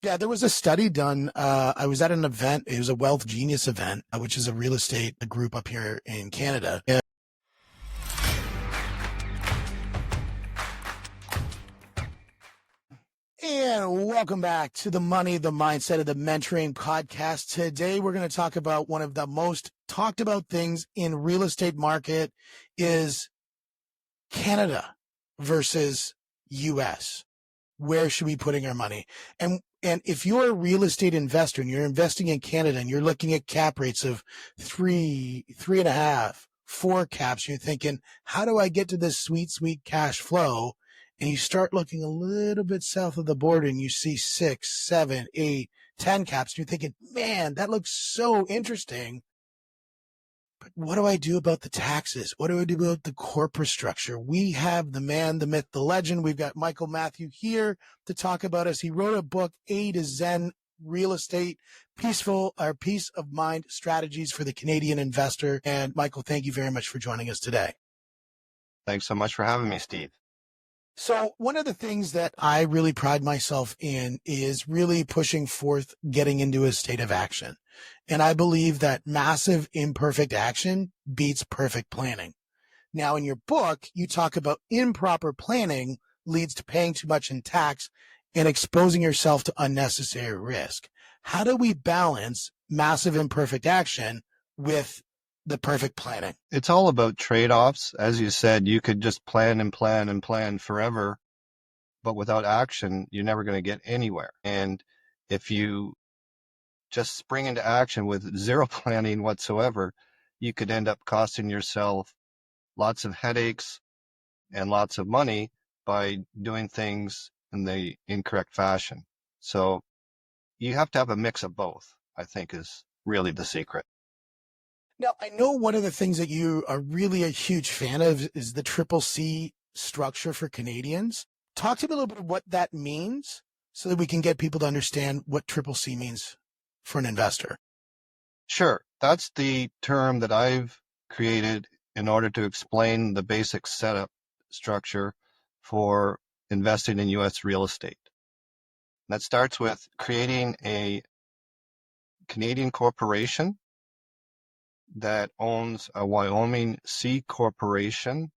Yeah, there was a study done. I was at an event. It was a Wealth Genius event, which is a real estate group up here in Canada. And welcome back to the Money, the Mindset of the Mentoring podcast. Today, we're going to talk about one of the most talked about things in real estate market is Canada versus US. Where should we be putting our money? And if you're a real estate investor and you're investing in Canada and you're looking at cap rates of 3.5, 4 caps, you're thinking, how do I get to this sweet, sweet cash flow? And you start looking a little bit south of the border and you see 6, 7, 8, 10 caps. And you're thinking, man, that looks so interesting. But what do I do about the taxes? What do I do about the corporate structure? We have the man, the myth, the legend. We've got Michael Matthew here to talk about us. He wrote a book, A to Zen Real Estate, Peace of Mind Strategies for the Canadian Investor. And Michael, thank you very much for joining us today. Thanks so much for having me, Steve. So one of the things that I really pride myself in is really pushing forth getting into a state of action. And I believe that massive imperfect action beats perfect planning. Now, in your book, you talk about improper planning leads to paying too much in tax and exposing yourself to unnecessary risk. How do we balance massive imperfect action with the perfect planning? It's all about trade-offs. As you said, you could just plan and plan and plan forever, but without action, you're never going to get anywhere. And if you just spring into action with zero planning whatsoever, you could end up costing yourself lots of headaches and lots of money by doing things in the incorrect fashion. So you have to have a mix of both, I think, is really the secret. Now, I know one of the things that you are really a huge fan of is the triple C structure for Canadians. Talk to me a little bit of what that means so that we can get people to understand what triple C means for an investor. Sure. That's the term that I've created in order to explain the basic setup structure for investing in U.S. real estate. That starts with creating a Canadian corporation that owns a Wyoming C Corporation,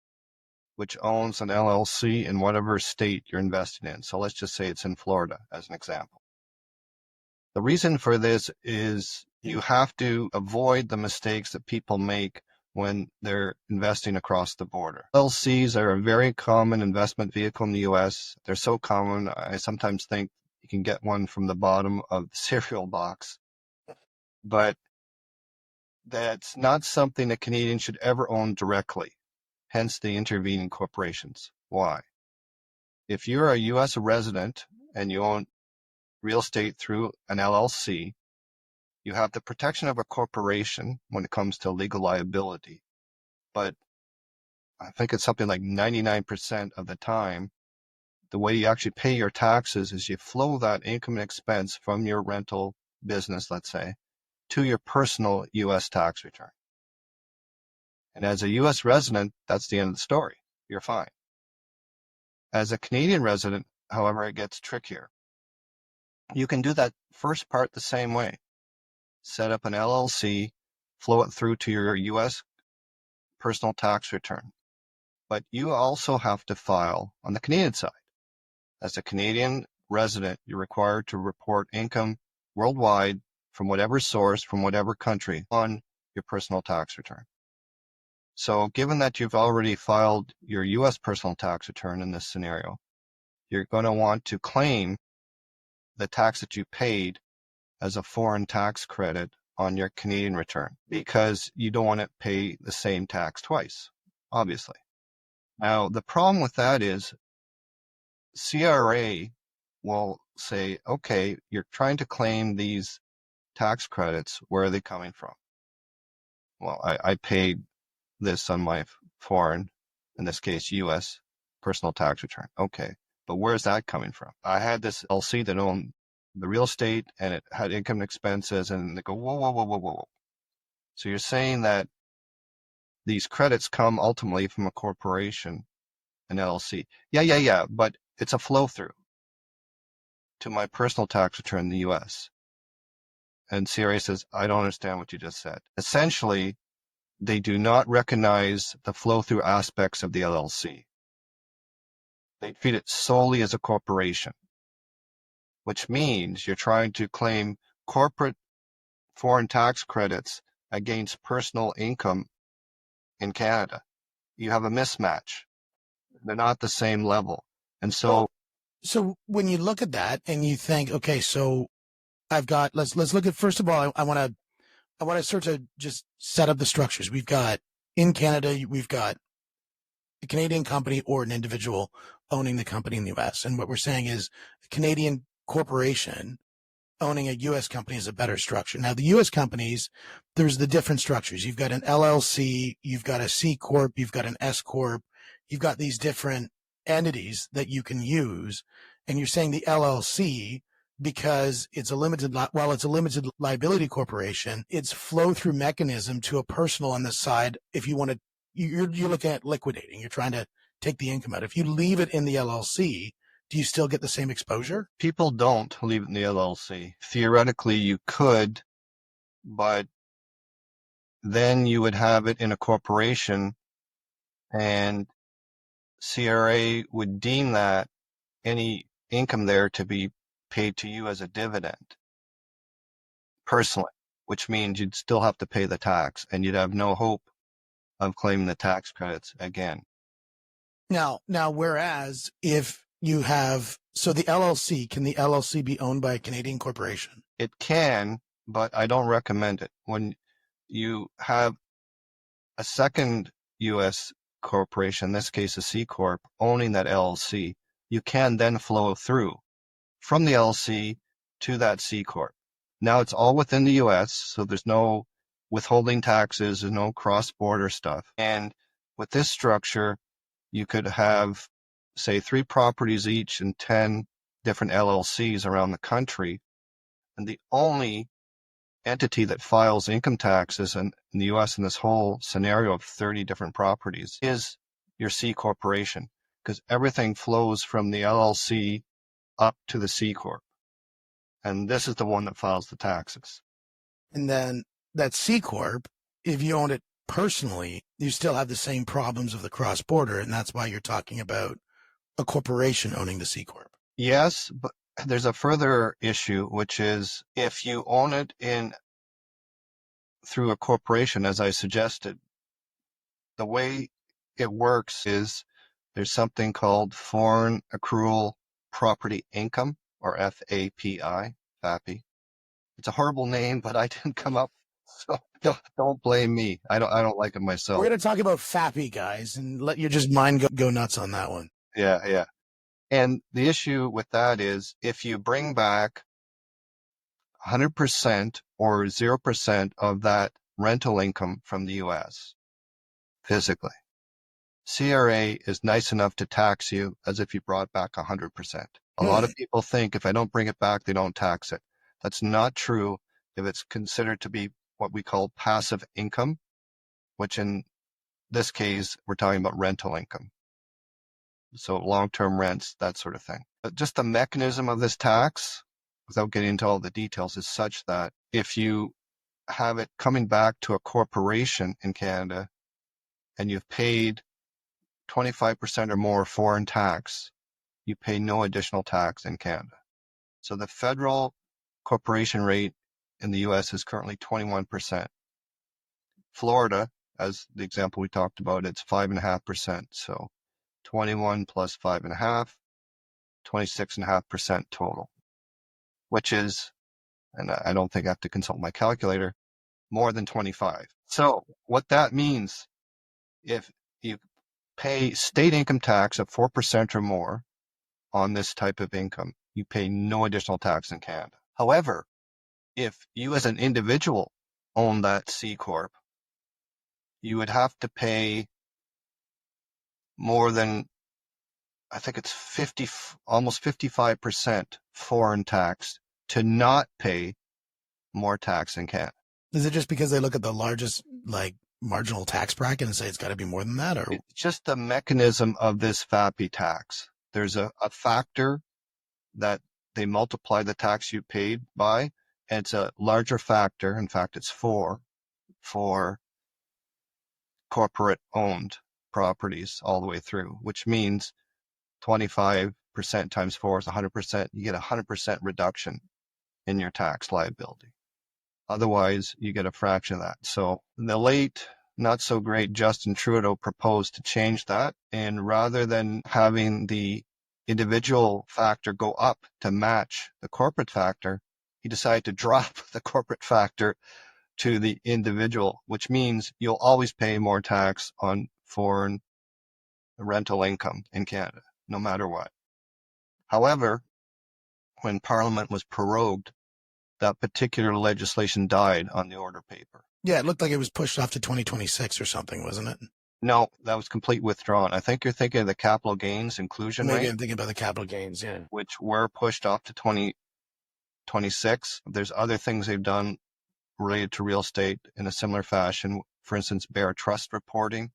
which owns an LLC in whatever state you're investing in. So let's just say it's in Florida as an example. The reason for this is you have to avoid the mistakes that people make when they're investing across the border. LLCs are a very common investment vehicle in the US. They're so common, I sometimes think you can get one from the bottom of the cereal box. But that's not something that Canadians should ever own directly, hence the intervening corporations. Why? If you're a U.S. resident and you own real estate through an LLC, you have the protection of a corporation when it comes to legal liability. But I think it's something like 99% of the time, the way you actually pay your taxes is you flow that income and expense from your rental business, let's say, to your personal U.S. tax return. And as a U.S. resident, that's the end of the story. You're fine. As a Canadian resident, however, it gets trickier. You can do that first part the same way. Set up an LLC, flow it through to your U.S. personal tax return. But you also have to file on the Canadian side. As a Canadian resident, you're required to report income worldwide from whatever source, from whatever country, on your personal tax return. So given that you've already filed your U.S. personal tax return in this scenario, you're going to want to claim the tax that you paid as a foreign tax credit on your Canadian return because you don't want to pay the same tax twice, obviously. Now, the problem with that is CRA will say, okay, you're trying to claim these tax credits. Where are they coming from? Well, I paid this on my foreign, in this case, U.S. personal tax return. Okay, but where's that coming from? I had this LLC that owned the real estate and it had income and expenses, and they go, whoa, whoa, whoa, whoa, whoa. So you're saying that these credits come ultimately from a corporation, an LLC. Yeah, but it's a flow through. to my personal tax return in the US. And CRA says, I don't understand what you just said. Essentially, they do not recognize the flow-through aspects of the LLC. They treat it solely as a corporation, which means you're trying to claim corporate foreign tax credits against personal income in Canada. You have a mismatch. They're not the same level. And so, so when you look at that and you think, okay, so I've got, let's look at, first of all, I want to start to just set up the structures. We've got in Canada, we've got a Canadian company or an individual owning the company in the US. And what we're saying is a Canadian corporation owning a US company is a better structure. Now, the US companies, there's the different structures. You've got an LLC, you've got a C Corp, you've got an S Corp, you've got these different entities that you can use. And you're saying the LLC, because it's a limited, while it's a limited liability corporation, it's flow through mechanism to a personal on the side. If you want to, you're looking at liquidating, you're trying to take the income out. If you leave it in the LLC, do you still get the same exposure? people don't leave it in the LLC. Theoretically, you could, but then you would have it in a corporation, and CRA would deem that any income there to be paid to you as a dividend personally, which means you'd still have to pay the tax and you'd have no hope of claiming the tax credits again. Now, whereas if you have, so the LLC, can the LLC be owned by a Canadian corporation? It can, but I don't recommend it. When you have a second U.S. corporation, in this case a C Corp, owning that LLC, you can then flow through from the LLC to that C Corp. Now it's all within the U.S., so there's no withholding taxes, there's no cross-border stuff. And with this structure, you could have, say, 3 properties each and 10 different LLCs around the country. And the only entity that files income taxes in the U.S. in this whole scenario of 30 different properties is your C corporation, because everything flows from the LLC up to the C Corp. And this is the one that files the taxes. And then that C Corp, if you own it personally, you still have the same problems of the cross-border, and that's why you're talking about a corporation owning the C Corp. Yes, but there's a further issue, which is if you own it through a corporation, as I suggested, the way it works is there's something called foreign accrual property income, or FAPI, FAPI. It's a horrible name, but I didn't come up, so don't blame me. I don't like it myself. We're going to talk about FAPI, guys, and let your just mind go nuts on that one. Yeah. And the issue with that is if you bring back 100% or 0% of that rental income from the U.S. physically, CRA is nice enough to tax you as if you brought back 100%. A lot of people think if I don't bring it back, they don't tax it. That's not true if it's considered to be what we call passive income, which in this case, we're talking about rental income. So long-term rents, that sort of thing. But just the mechanism of this tax, without getting into all the details, is such that if you have it coming back to a corporation in Canada and you've paid 25% or more foreign tax, you pay no additional tax in Canada. So the federal corporation rate in the US is currently 21%. Florida, as the example we talked about, it's 5.5%. So 21 plus 5.5, 26.5% total, which is, and I don't think I have to consult my calculator, more than 25. So what that means, if you pay state income tax of 4% or more on this type of income, you pay no additional tax in Canada. However, if you as an individual own that C Corp, you would have to pay more than, I think it's almost 55% foreign tax to not pay more tax in Canada. Is it just because they look at the largest, marginal tax bracket and say it's got to be more than that? Or it's just the mechanism of this FAPI tax. There's a factor that they multiply the tax you paid by, and it's a larger factor. In fact, it's 4 for corporate owned properties all the way through, which means 25% times 4 is 100%. You get 100% reduction in your tax liability. Otherwise, you get a fraction of that. So the late, not so great Justin Trudeau proposed to change that. And rather than having the individual factor go up to match the corporate factor, he decided to drop the corporate factor to the individual, which means you'll always pay more tax on foreign rental income in Canada, no matter what. However, when Parliament was prorogued, that particular legislation died on the order paper. Yeah, it looked like it was pushed off to 2026 or something, wasn't it? No, that was complete withdrawn. I think you're thinking of the capital gains inclusion Maybe rate, I'm thinking about the capital gains, yeah. which were pushed off to 2026. There's other things they've done related to real estate in a similar fashion. For instance, bare trust reporting.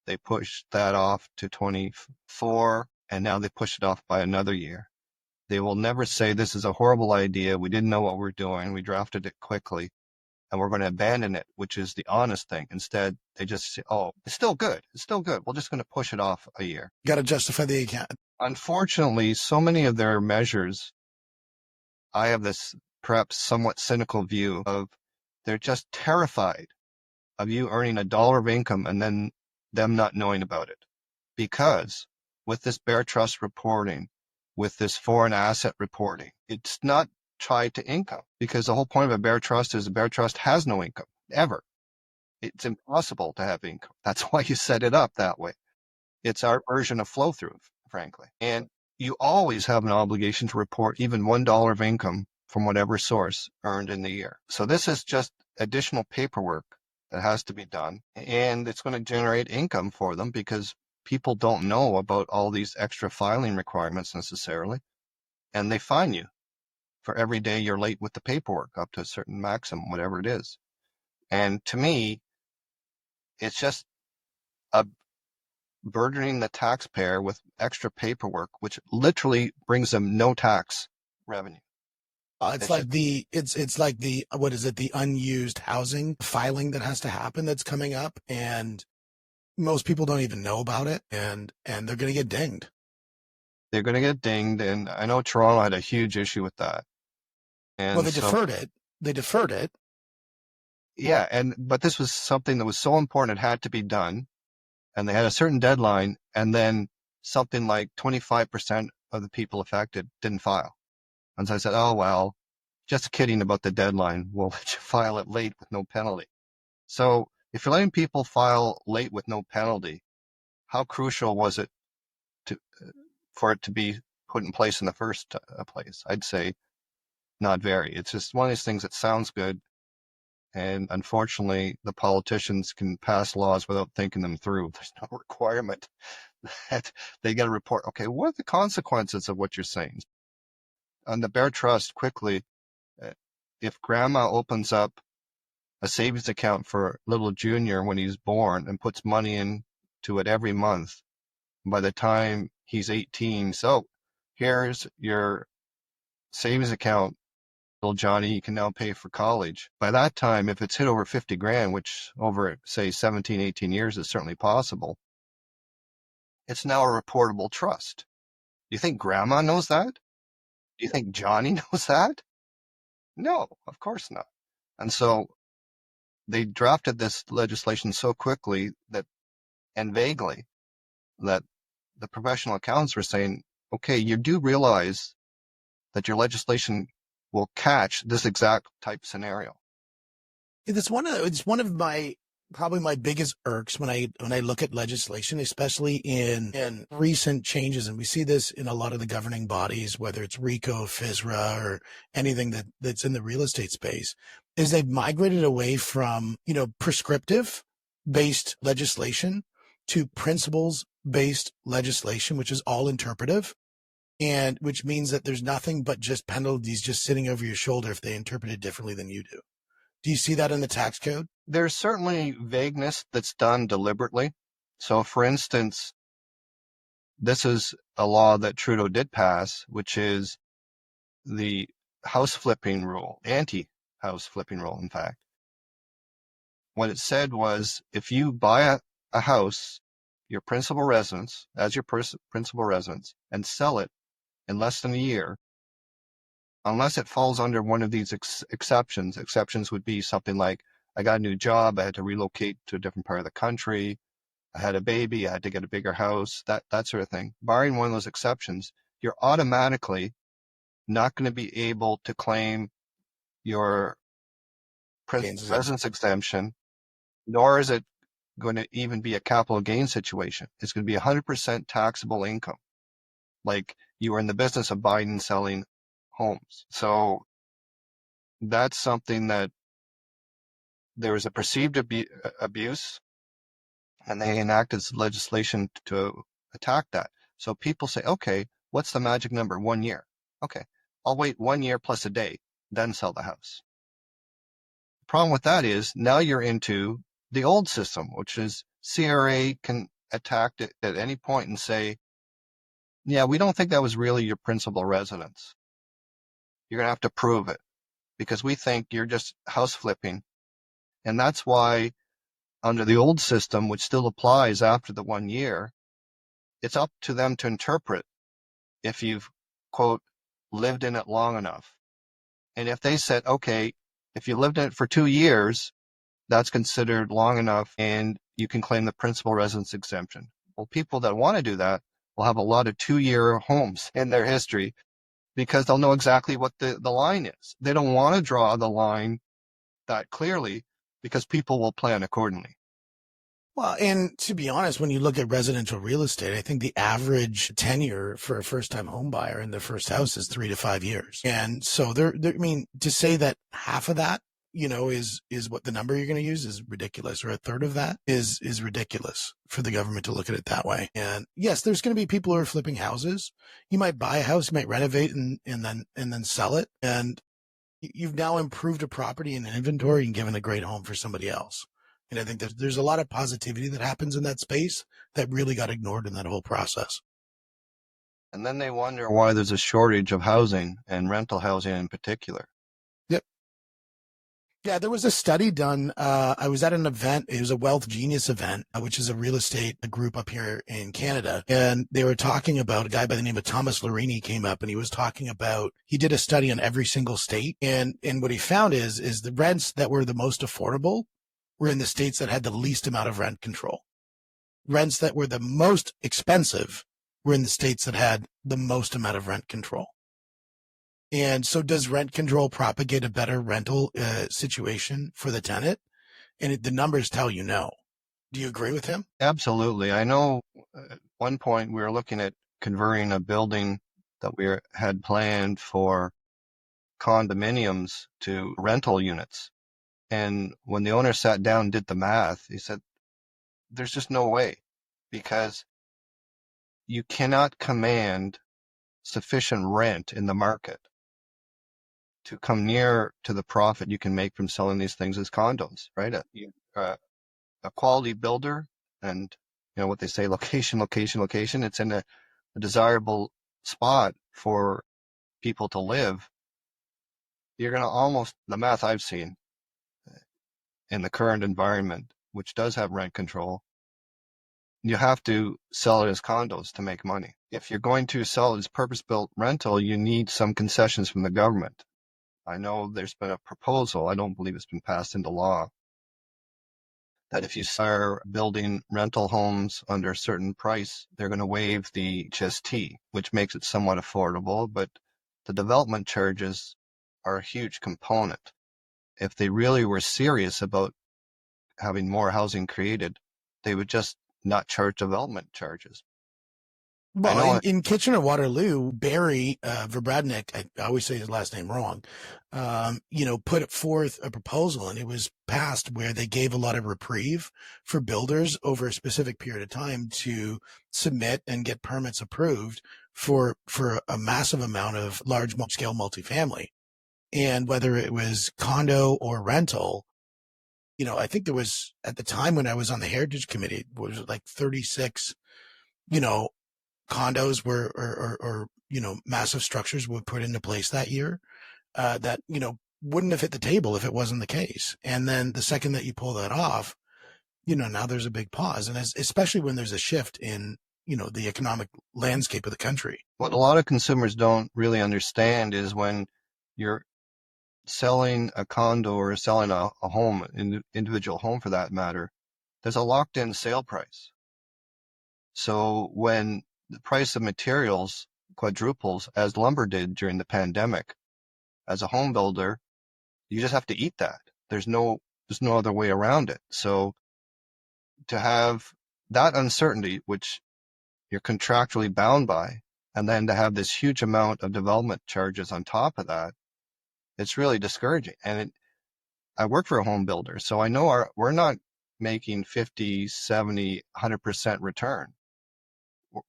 They pushed that off to 24, and now they pushed it off by another year. They will never say this is a horrible idea. We didn't know what we're doing. We drafted it quickly and we're going to abandon it, which is the honest thing. Instead, they just say, oh, it's still good. It's still good. We're just going to push it off a year. Got to justify the account. Unfortunately, so many of their measures, I have this perhaps somewhat cynical view of they're just terrified of you earning $1 of income and then them not knowing about it. Because with this bare trust reporting, with this foreign asset reporting, it's not tied to income, because the whole point of a bare trust is a bare trust has no income, ever. It's impossible to have income. That's why you set it up that way. It's our version of flow through, frankly. And you always have an obligation to report even $1 of income from whatever source earned in the year. So this is just additional paperwork that has to be done, and it's going to generate income for them because people don't know about all these extra filing requirements necessarily, and they fine you for every day you're late with the paperwork up to a certain maximum, whatever it is. And to me, it's just burdening the taxpayer with extra paperwork, which literally brings them no tax revenue. It's like the what is it, the unused housing filing that has to happen that's coming up, and most people don't even know about it, and they're going to get dinged. They're going to get dinged, and I know Toronto had a huge issue with that. And well, they deferred it. They deferred it. Yeah, but this was something that was so important it had to be done, and they had a certain deadline, and then something like 25% of the people affected didn't file. And so I said, oh, well, just kidding about the deadline. We'll let you file it late with no penalty. So if you're letting people file late with no penalty, how crucial was it for it to be put in place in the first place? I'd say not very. It's just one of these things that sounds good, and unfortunately, the politicians can pass laws without thinking them through. There's no requirement that they get a report. Okay, what are the consequences of what you're saying? On the bare trust, quickly, if grandma opens up a savings account for little junior when he's born and puts money into it every month, by the time he's 18, so here's your savings account, little Johnny, you can now pay for college. By that time, if it's hit over 50 grand, which over, say, 17, 18 years is certainly possible, it's now a reportable trust. Do you think grandma knows that? Do you think Johnny knows that? No, of course not. And so they drafted this legislation so quickly and vaguely that the professional accountants were saying, okay, you do realize that your legislation will catch this exact type scenario. It's one of my probably my biggest irks when I look at legislation, especially in recent changes, and we see this in a lot of the governing bodies, whether it's RICO, FSRA, or anything that's in the real estate space, is they've migrated away from prescriptive-based legislation to principles-based legislation, which is all interpretive, and which means that there's nothing but just penalties just sitting over your shoulder if they interpret it differently than you do. Do you see that in the tax code? There's certainly vagueness that's done deliberately. So, for instance, this is a law that Trudeau did pass, which is the house flipping rule, anti-house flipping rule, in fact. What it said was, if you buy a house, your principal residence, as your principal residence, and sell it in less than a year, unless it falls under one of these exceptions would be something like, I got a new job, I had to relocate to a different part of the country, I had a baby, I had to get a bigger house, that sort of thing. Barring one of those exceptions, you're automatically not going to be able to claim your residence exemption, nor is it going to even be a capital gain situation. It's going to be 100% taxable income, like you are in the business of buying and selling homes. So that's something that there was a perceived abuse, and they enacted legislation to attack that. So people say, okay, what's the magic number? 1 year. Okay, I'll wait 1 year plus a day, then sell the house. The problem with that is now you're into the old system, which is CRA can attack it at any point and say, yeah, we don't think that was really your principal residence. You're going to have to prove it because we think you're just house flipping. And that's why under the old system, which still applies after the 1 year, it's up to them to interpret if you've, quote, lived in it long enough. And if they said, okay, if you lived in it for 2 years, that's considered long enough and you can claim the principal residence exemption. Well, people that want to do that will have a lot of 2-year homes in their history because they'll know exactly what the line is. They don't want to draw the line that clearly because people will plan accordingly. Well, and to be honest, when you look at residential real estate, I think the average tenure for a first-time home buyer in their first house is 3 to 5 years. And so I mean, to say that half of that, is what the number you're going to use is ridiculous, or a third of that is ridiculous for the government to look at it that way. And yes, there's going to be people who are flipping houses. You might buy a house, you might renovate and then sell it. And you've now improved a property in inventory and given a great home for somebody else. And I think there's a lot of positivity that happens in that space that really got ignored in that whole process. And then they wonder why there's a shortage of housing and rental housing in particular. Yep. Yeah, there was a study done. I was at an event. It was a Wealth Genius event, which is a real estate group up here in Canada. And they were talking about a guy by the name of Thomas Larini came up and he was talking about, he did a study on every single state. And what he found is the rents that were the most affordable were in the states that had the least amount of rent control. Rents that were the most expensive were in the states that had the most amount of rent control. And so does rent control propagate a better rental situation for the tenant? And the numbers tell you no. Do you agree with him? Absolutely. I know at one point we were looking at converting a building that we had planned for condominiums to rental units. And when the owner sat down and did the math, he said, there's just no way because you cannot command sufficient rent in the market to come near to the profit you can make from selling these things as condos, right? A quality builder and, what they say, location. It's in a desirable spot for people to live. You're going to the math I've seen, in the current environment, which does have rent control, you have to sell it as condos to make money. If you're going to sell it as purpose-built rental, you need some concessions from the government. I know there's been a proposal, I don't believe it's been passed into law, that if you start building rental homes under a certain price, they're going to waive the HST, which makes it somewhat affordable, but the development charges are a huge component. If they really were serious about having more housing created, they would just not charge development charges. Well, in Kitchener-Waterloo, Barry Verbradnik, I always say his last name wrong, put forth a proposal and it was passed where they gave a lot of reprieve for builders over a specific period of time to submit and get permits approved for a massive amount of large-scale multifamily. And whether it was condo or rental, I think there was, at the time when I was on the Heritage Committee, it was like 36, condos were or massive structures were put into place that year that wouldn't have hit the table if it wasn't the case. And then the second that you pull that off, now there's a big pause, and especially when there's a shift in the economic landscape of the country. What a lot of consumers don't really understand is when you're selling a condo or selling a home, an individual home for that matter, there's a locked-in sale price. So when the price of materials quadruples, as lumber did during the pandemic, as a home builder, you just have to eat that. There's no other way around it. So to have that uncertainty, which you're contractually bound by, and then to have this huge amount of development charges on top of that, it's really discouraging. And I work for a home builder, so I know we're not making 50, 70, 100% return.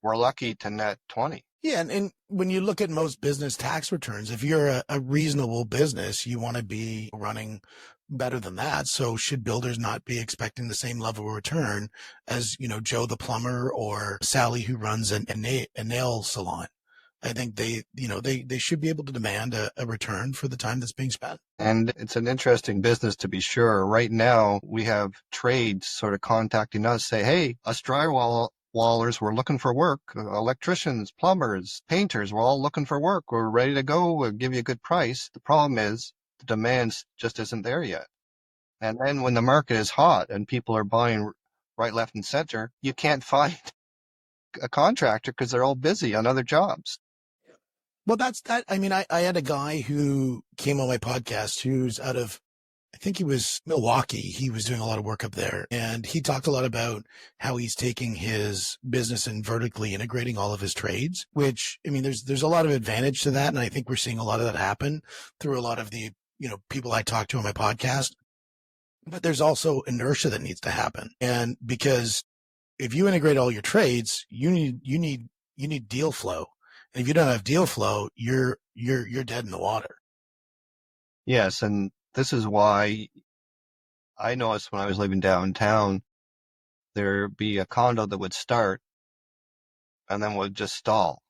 We're lucky to net 20. Yeah, and when you look at most business tax returns, if you're a reasonable business, you want to be running better than that. So should builders not be expecting the same level of return as, Joe the plumber or Sally who runs a nail salon? I think they should be able to demand a return for the time that's being spent. And it's an interesting business, to be sure. Right now, we have trades sort of contacting us, say, hey, us drywallers, we're looking for work. Electricians, plumbers, painters, we're all looking for work. We're ready to go. We'll give you a good price. The problem is the demand just isn't there yet. And then when the market is hot and people are buying right, left, and center, you can't find a contractor because they're all busy on other jobs. Well, that's that. I mean, I had a guy who came on my podcast who's out of, I think he was Milwaukee. He was doing a lot of work up there, and he talked a lot about how he's taking his business and vertically integrating all of his trades, which, I mean, there's a lot of advantage to that. And I think we're seeing a lot of that happen through a lot of the, people I talk to on my podcast. But there's also inertia that needs to happen. And because if you integrate all your trades, you need deal flow. And if you don't have deal flow, you're dead in the water. Yes, and this is why I noticed when I was living downtown, there'd be a condo that would start and then would just stall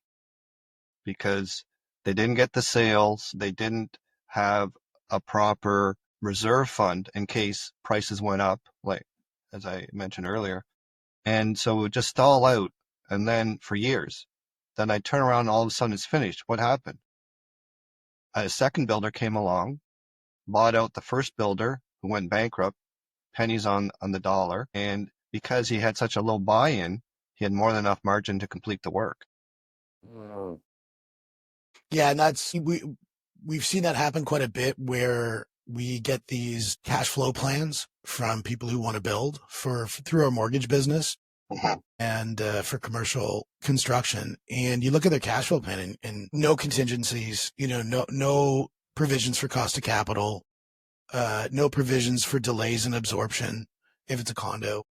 because they didn't get the sales. They didn't have a proper reserve fund in case prices went up, like as I mentioned earlier. And so it would just stall out, and then for years. Then I turn around and all of a sudden it's finished. What happened? A second builder came along, bought out the first builder who went bankrupt, pennies on the dollar. And because he had such a low buy-in, he had more than enough margin to complete the work. Yeah, and we've seen that happen quite a bit where we get these cash flow plans from people who want to build through our mortgage business. And for commercial construction, and you look at their cash flow plan and no contingencies, no provisions for cost of capital, no provisions for delays in absorption if it's a condo,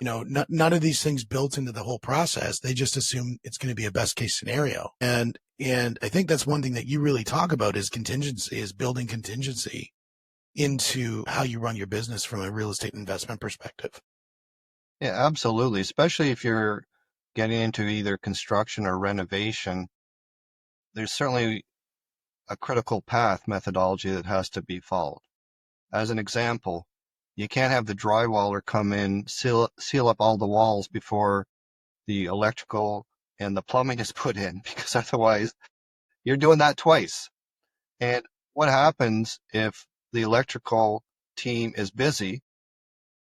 none of these things built into the whole process. They just assume it's going to be a best case scenario. And I think that's one thing that you really talk about is building contingency into how you run your business from a real estate investment perspective. Yeah, absolutely. Especially if you're getting into either construction or renovation, there's certainly a critical path methodology that has to be followed. As an example, you can't have the drywaller come in, seal up all the walls before the electrical and the plumbing is put in, because otherwise you're doing that twice. And what happens if the electrical team is busy?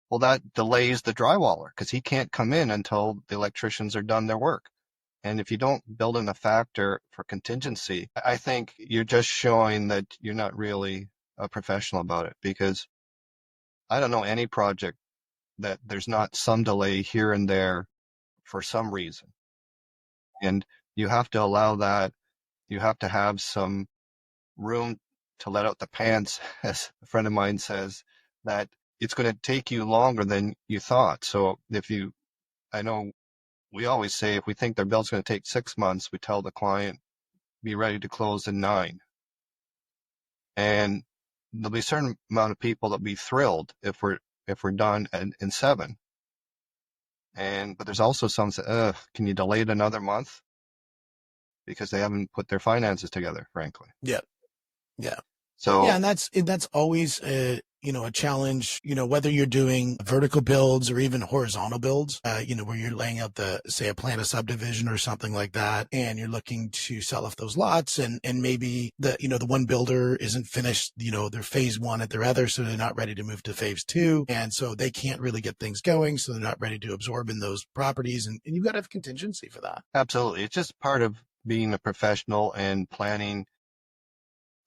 Well, that delays the drywaller because he can't come in until the electricians are done their work. And if you don't build in a factor for contingency, I think you're just showing that you're not really a professional about it, because I don't know any project that there's not some delay here and there for some reason. And you have to allow that. You have to have some room to let out the pants, as a friend of mine says, that it's going to take you longer than you thought. So I know we always say if we think their build's going to take 6 months, we tell the client, be ready to close in 9. And there'll be a certain amount of people that'll be thrilled if we're done in 7. But there's also some say, can you delay it another month? because they haven't put their finances together, frankly. Yeah. Yeah. So Yeah, and that's always a challenge, whether you're doing vertical builds or even horizontal builds, where you're laying out say a plan of subdivision or something like that, and you're looking to sell off those lots, and maybe the one builder isn't finished, their phase one at their other, so they're not ready to move to phase two, and so they can't really get things going, so they're not ready to absorb in those properties, and you've got to have contingency for that. absolutely, it's just part of being a professional and planning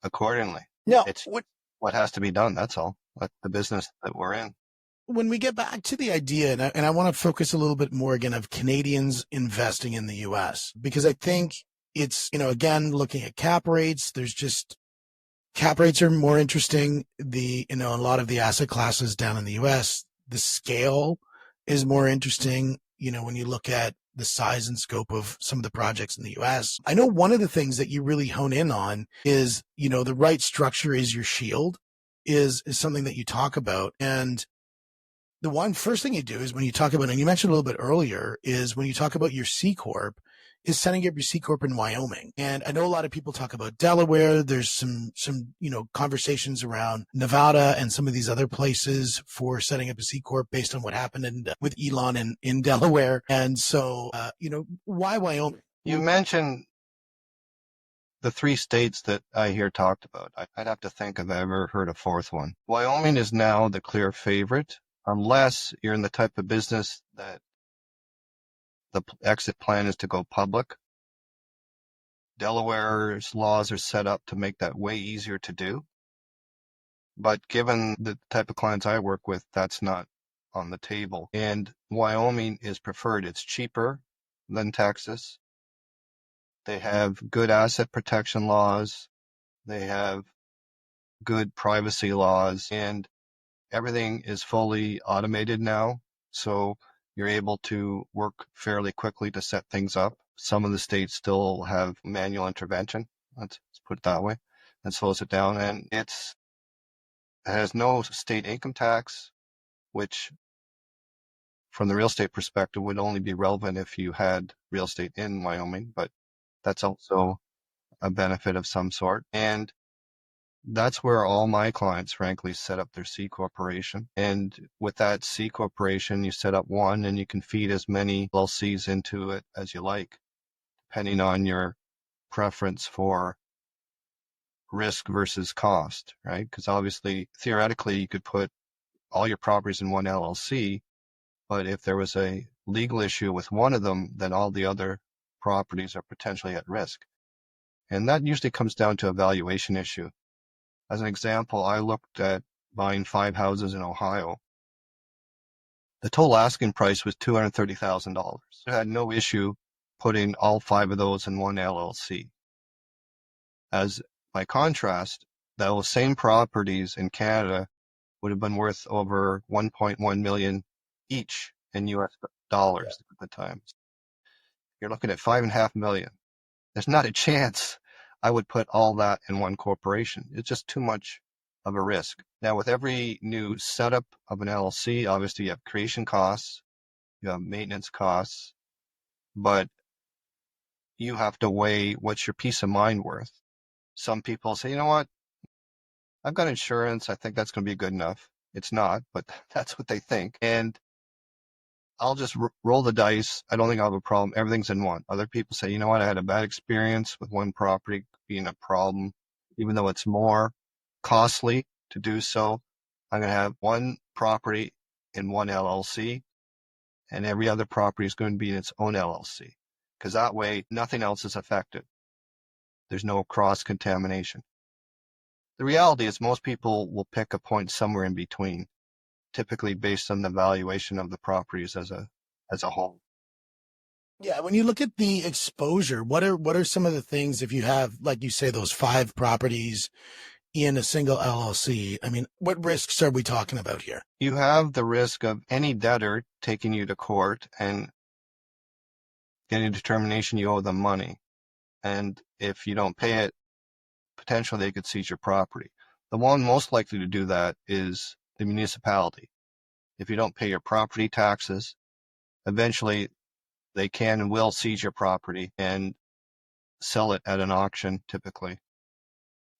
accordingly. Now, It's what has to be done. That's all. That's the business that we're in. When we get back to the idea, and I want to focus a little bit more again of Canadians investing in the U.S., because I think it's, again, looking at cap rates, cap rates are more interesting. A lot of the asset classes down in the U.S., the scale is more interesting. When you look at the size and scope of some of the projects in the U.S., I know one of the things that you really hone in on is, the right structure is your shield is something that you talk about. And the first thing you do is when you talk about, and you mentioned a little bit earlier, is when you talk about your C Corp, is setting up your C Corp in Wyoming. And I know a lot of people talk about Delaware. There's some conversations around Nevada and some of these other places for setting up a C Corp based on what happened with Elon in Delaware. And so, why Wyoming? You mentioned the 3 states that I hear talked about. I'd have to think if I ever heard a 4th one. Wyoming is now the clear favorite, unless you're in the type of business that the exit plan is to go public. Delaware's laws are set up to make that way easier to do. But given the type of clients I work with, that's not on the table. And Wyoming is preferred. It's cheaper than Texas. They have good asset protection laws. They have good privacy laws, and everything is fully automated now. So you're able to work fairly quickly to set things up. Some of the states still have manual intervention. Let's put it that way. That slows it down. And it has no state income tax, which from the real estate perspective would only be relevant if you had real estate in Wyoming, but that's also a benefit of some sort. And that's where all my clients, frankly, set up their C corporation. And with that C corporation, you set up one and you can feed as many LLCs into it as you like, depending on your preference for risk versus cost, right? Because obviously, theoretically, you could put all your properties in one LLC, but if there was a legal issue with one of them, then all the other properties are potentially at risk. And that usually comes down to a valuation issue. As an example, I looked at buying 5 houses in Ohio. The total asking price was $230,000. I had no issue putting all 5 of those in one LLC. As by contrast, those same properties in Canada would have been worth over 1.1 million each in US dollars at the time. You're looking at 5.5 million. There's not a chance I would put all that in one corporation. It's just too much of a risk. Now, with every new setup of an LLC, obviously you have creation costs, you have maintenance costs, but you have to weigh what's your peace of mind worth. Some people say, you know what, I've got insurance. I think that's going to be good enough. It's not, but that's what they think. And I'll just roll the dice. I don't think I'll have a problem. Everything's in one. Other people say, you know what, I had a bad experience with one property being a problem, even though it's more costly to do so. I'm going to have one property in one LLC, and every other property is going to be in its own LLC, because that way nothing else is affected. There's no cross-contamination. The reality is most people will pick a point somewhere in between, typically based on the valuation of the properties as a whole. Yeah, when you look at the exposure, what are some of the things, if you have, like you say, those 5 properties in a single LLC? I mean, what risks are we talking about here? You have the risk of any debtor taking you to court and getting a determination you owe them money. And if you don't pay it, potentially they could seize your property. The one most likely to do that is the municipality. If you don't pay your property taxes, eventually they can and will seize your property, and sell it at an auction typically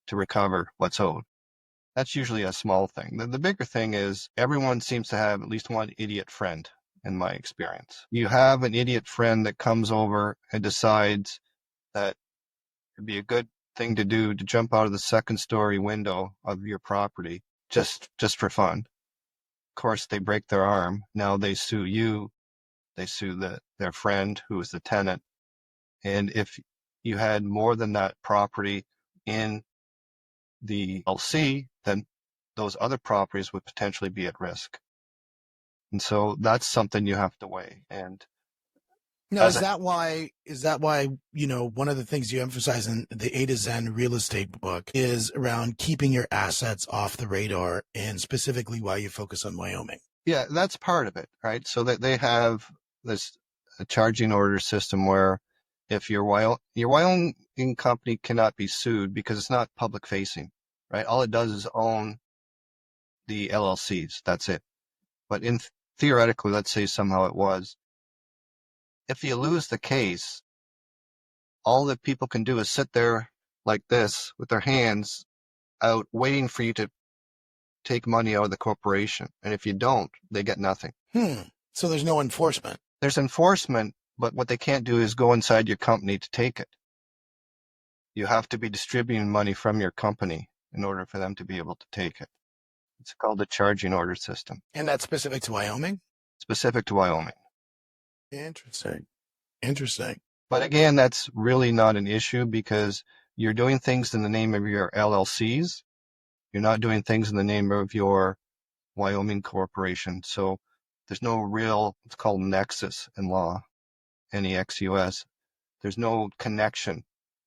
to recover what's owed. That's usually a small thing. The bigger thing is everyone seems to have at least one idiot friend, in my experience. You have an idiot friend that comes over and decides that it'd be a good thing to do to jump out of the second-story window of your property just for fun. Of course, they break their arm. Now they sue you. They sue their friend who is the tenant. And if you had more than that property in the LC, then those other properties would potentially be at risk. And so that's something you have to weigh. And now, is that why, one of the things you emphasize in the A to Zen real estate book is around keeping your assets off the radar, and specifically why you focus on Wyoming? Yeah, that's part of it, right? So that they have this charging order system where if your Wyoming company cannot be sued because it's not public facing, right? All it does is own the LLCs. That's it. But theoretically, let's say somehow it was, if you lose the case, all that people can do is sit there like this with their hands out waiting for you to take money out of the corporation. And if you don't, they get nothing. So there's no enforcement. There's enforcement, but what they can't do is go inside your company to take it. You have to be distributing money from your company in order for them to be able to take it. It's called the charging order system. And that's specific to Wyoming? Specific to Wyoming. Interesting. But again, that's really not an issue because you're doing things in the name of your LLCs. You're not doing things in the name of your Wyoming corporation. So there's no real, it's called nexus in law, NEXUS. There's no connection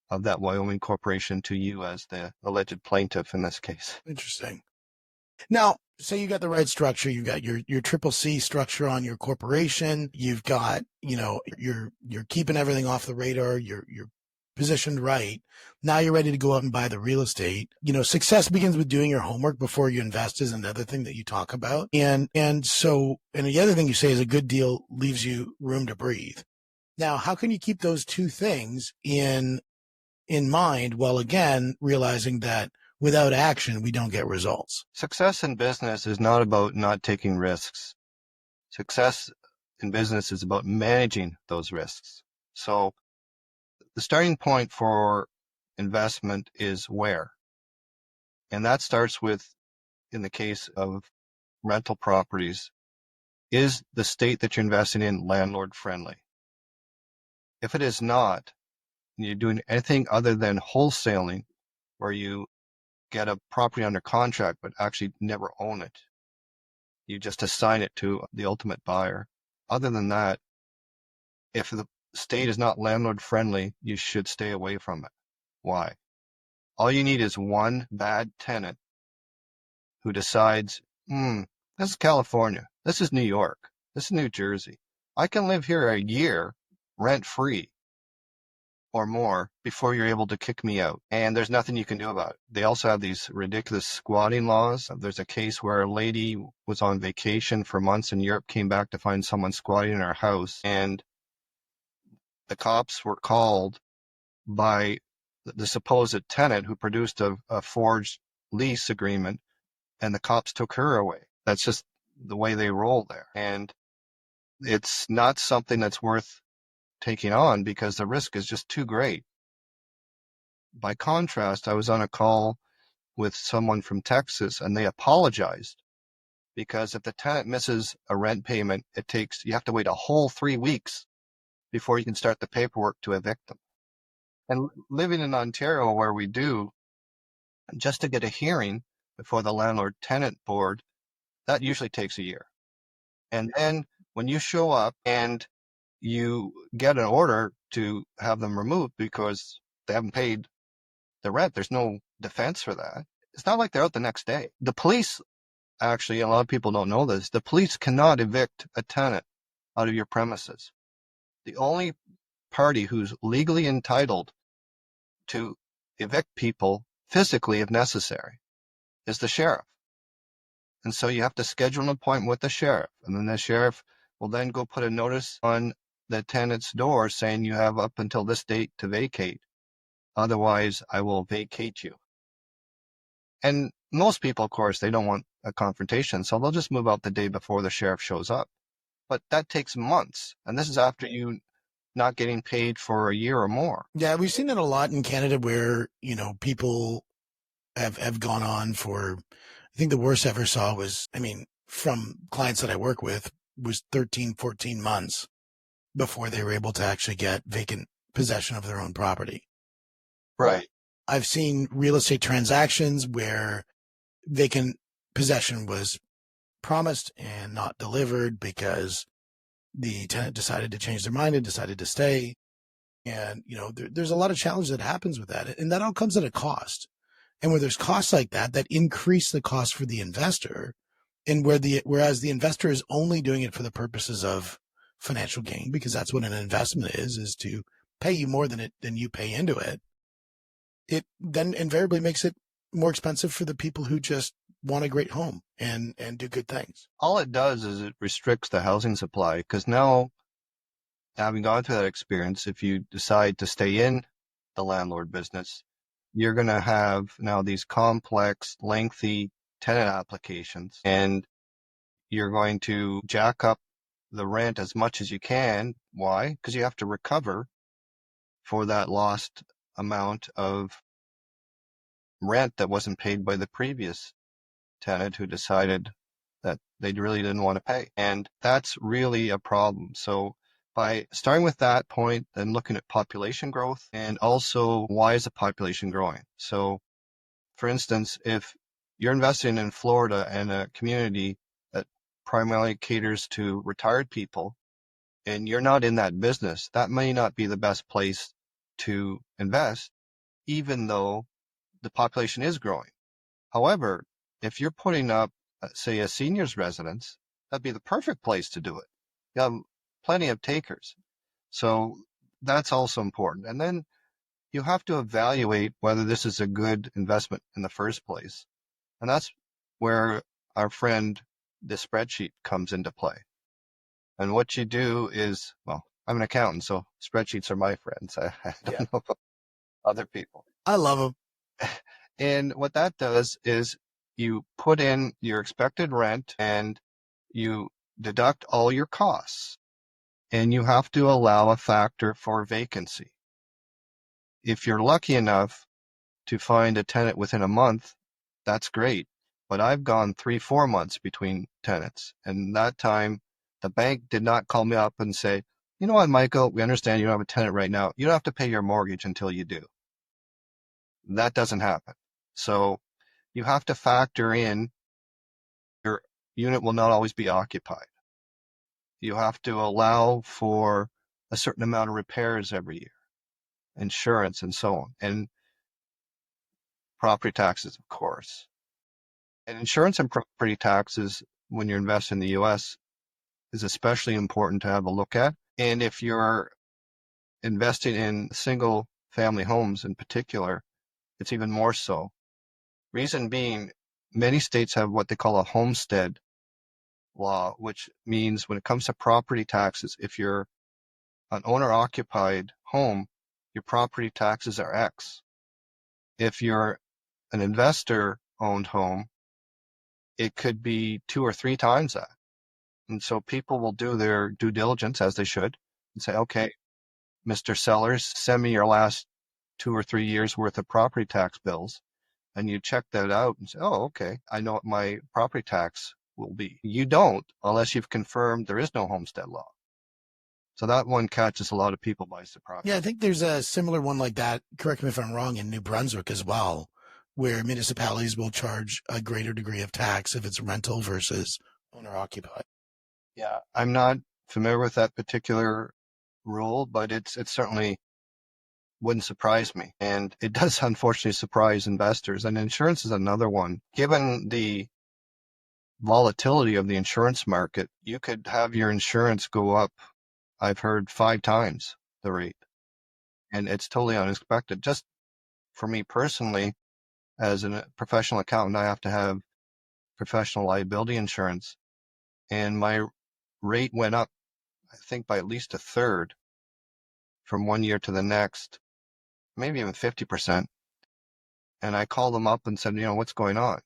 of that Wyoming corporation to you as the alleged plaintiff in this case. Interesting. Now, say you got the right structure, you've got your triple C structure on your corporation, you've got, you're keeping everything off the radar, you're positioned right. Now you're ready to go out and buy the real estate. Success begins with doing your homework before you invest is another thing that you talk about. And the other thing you say is a good deal leaves you room to breathe. Now, how can you keep those two things in mind while again realizing that without action, we don't get results? Success in business is not about not taking risks. Success in business is about managing those risks. So the starting point for investment is where. And that starts with, in the case of rental properties, is the state that you're investing in landlord-friendly? If it is not, and you're doing anything other than wholesaling, where you get a property under contract but actually never own it, you just assign it to the ultimate buyer. Other than that, if the state is not landlord-friendly, you should stay away from it. Why? All you need is one bad tenant who decides, this is California, this is New York, this is New Jersey. I can live here a year rent-free or more before you're able to kick me out. And there's nothing you can do about it. They also have these ridiculous squatting laws. There's a case where a lady was on vacation for months in Europe, came back to find someone squatting in her house, and the cops were called by the supposed tenant who produced a forged lease agreement, and the cops took her away. That's just the way they roll there. And it's not something that's worth taking on because the risk is just too great. By contrast, I was on a call with someone from Texas, and they apologized because if the tenant misses a rent payment, you have to wait a whole 3 weeks before you can start the paperwork to evict them. And living in Ontario, where we do, just to get a hearing before the landlord-tenant board, that usually takes a year. And then when you show up and you get an order to have them removed because they haven't paid the rent, there's no defense for that. It's not like they're out the next day. The police, actually, a lot of people don't know this, the police cannot evict a tenant out of your premises. The only party who's legally entitled to evict people physically, if necessary, is the sheriff. And so you have to schedule an appointment with the sheriff, and then the sheriff will then go put a notice on the tenant's door saying you have up until this date to vacate. Otherwise, I will vacate you. And most people, of course, they don't want a confrontation, so they'll just move out the day before the sheriff shows up. But that takes months, and this is after you not getting paid for a year or more. Yeah, we've seen that a lot in Canada where, people have gone on for, I think the worst I ever saw was, from clients that I work with, was 13, 14 months before they were able to actually get vacant possession of their own property. Right. I've seen real estate transactions where vacant possession was promised and not delivered because the tenant decided to change their mind and decided to stay. And, there's a lot of challenge that happens with that. And that all comes at a cost. And where there's costs like that, that increase the cost for the investor. And whereas the investor is only doing it for the purposes of financial gain, because that's what an investment is to pay you more than you pay into it. It then invariably makes it more expensive for the people who just want a great home and do good things. All it does is it restricts the housing supply, because now, having gone through that experience, if you decide to stay in the landlord business, you're going to have now these complex, lengthy tenant applications, and you're going to jack up the rent as much as you can. Why? Because you have to recover for that lost amount of rent that wasn't paid by the previous tenant who decided that they really didn't want to pay. And that's really a problem. So by starting with that point and looking at population growth, and also why is the population growing? So for instance, if you're investing in Florida and a community that primarily caters to retired people, and you're not in that business, that may not be the best place to invest, even though the population is growing. However, if you're putting up, say, a seniors residence, that'd be the perfect place to do it. You have plenty of takers. So that's also important. And then you have to evaluate whether this is a good investment in the first place. And that's where our friend, the spreadsheet, comes into play. And what you do is, well, I'm an accountant, so spreadsheets are my friends. I don't know about other people. I love them. And what that does is you put in your expected rent and you deduct all your costs, and you have to allow a factor for vacancy. If you're lucky enough to find a tenant within a month, that's great. But I've gone 3-4 months between tenants, and that time the bank did not call me up and say, you know what, Michael, we understand you don't have a tenant right now. You don't have to pay your mortgage until you do. That doesn't happen. So you have to factor in your unit will not always be occupied. You have to allow for a certain amount of repairs every year, insurance and so on, and property taxes, of course. And insurance and property taxes, when you're investing in the U.S., is especially important to have a look at. And if you're investing in single family homes in particular, it's even more so. Reason being, many states have what they call a homestead law, which means when it comes to property taxes, if you're an owner-occupied home, your property taxes are X. If you're an investor-owned home, it could be 2 or 3 times that. And so people will do their due diligence, as they should, and say, okay, Mr. Sellers, send me your last 2 or 3 years worth of property tax bills. And you check that out and say, oh, okay, I know what my property tax will be. You don't unless you've confirmed there is no homestead law. So that one catches a lot of people by surprise. Yeah, I think there's a similar one like that, correct me if I'm wrong, in New Brunswick as well, where municipalities will charge a greater degree of tax if it's rental versus owner-occupied. Yeah, I'm not familiar with that particular rule, but it certainly wouldn't surprise me. And it does unfortunately surprise investors. And insurance is another one. Given the volatility of the insurance market, you could have your insurance go up, I've heard, 5 times the rate. And it's totally unexpected. Just for me personally, as a professional accountant, I have to have professional liability insurance. And my rate went up, I think, by at least a third from one year to the next. maybe even 50%. And I called them up and said, what's going on?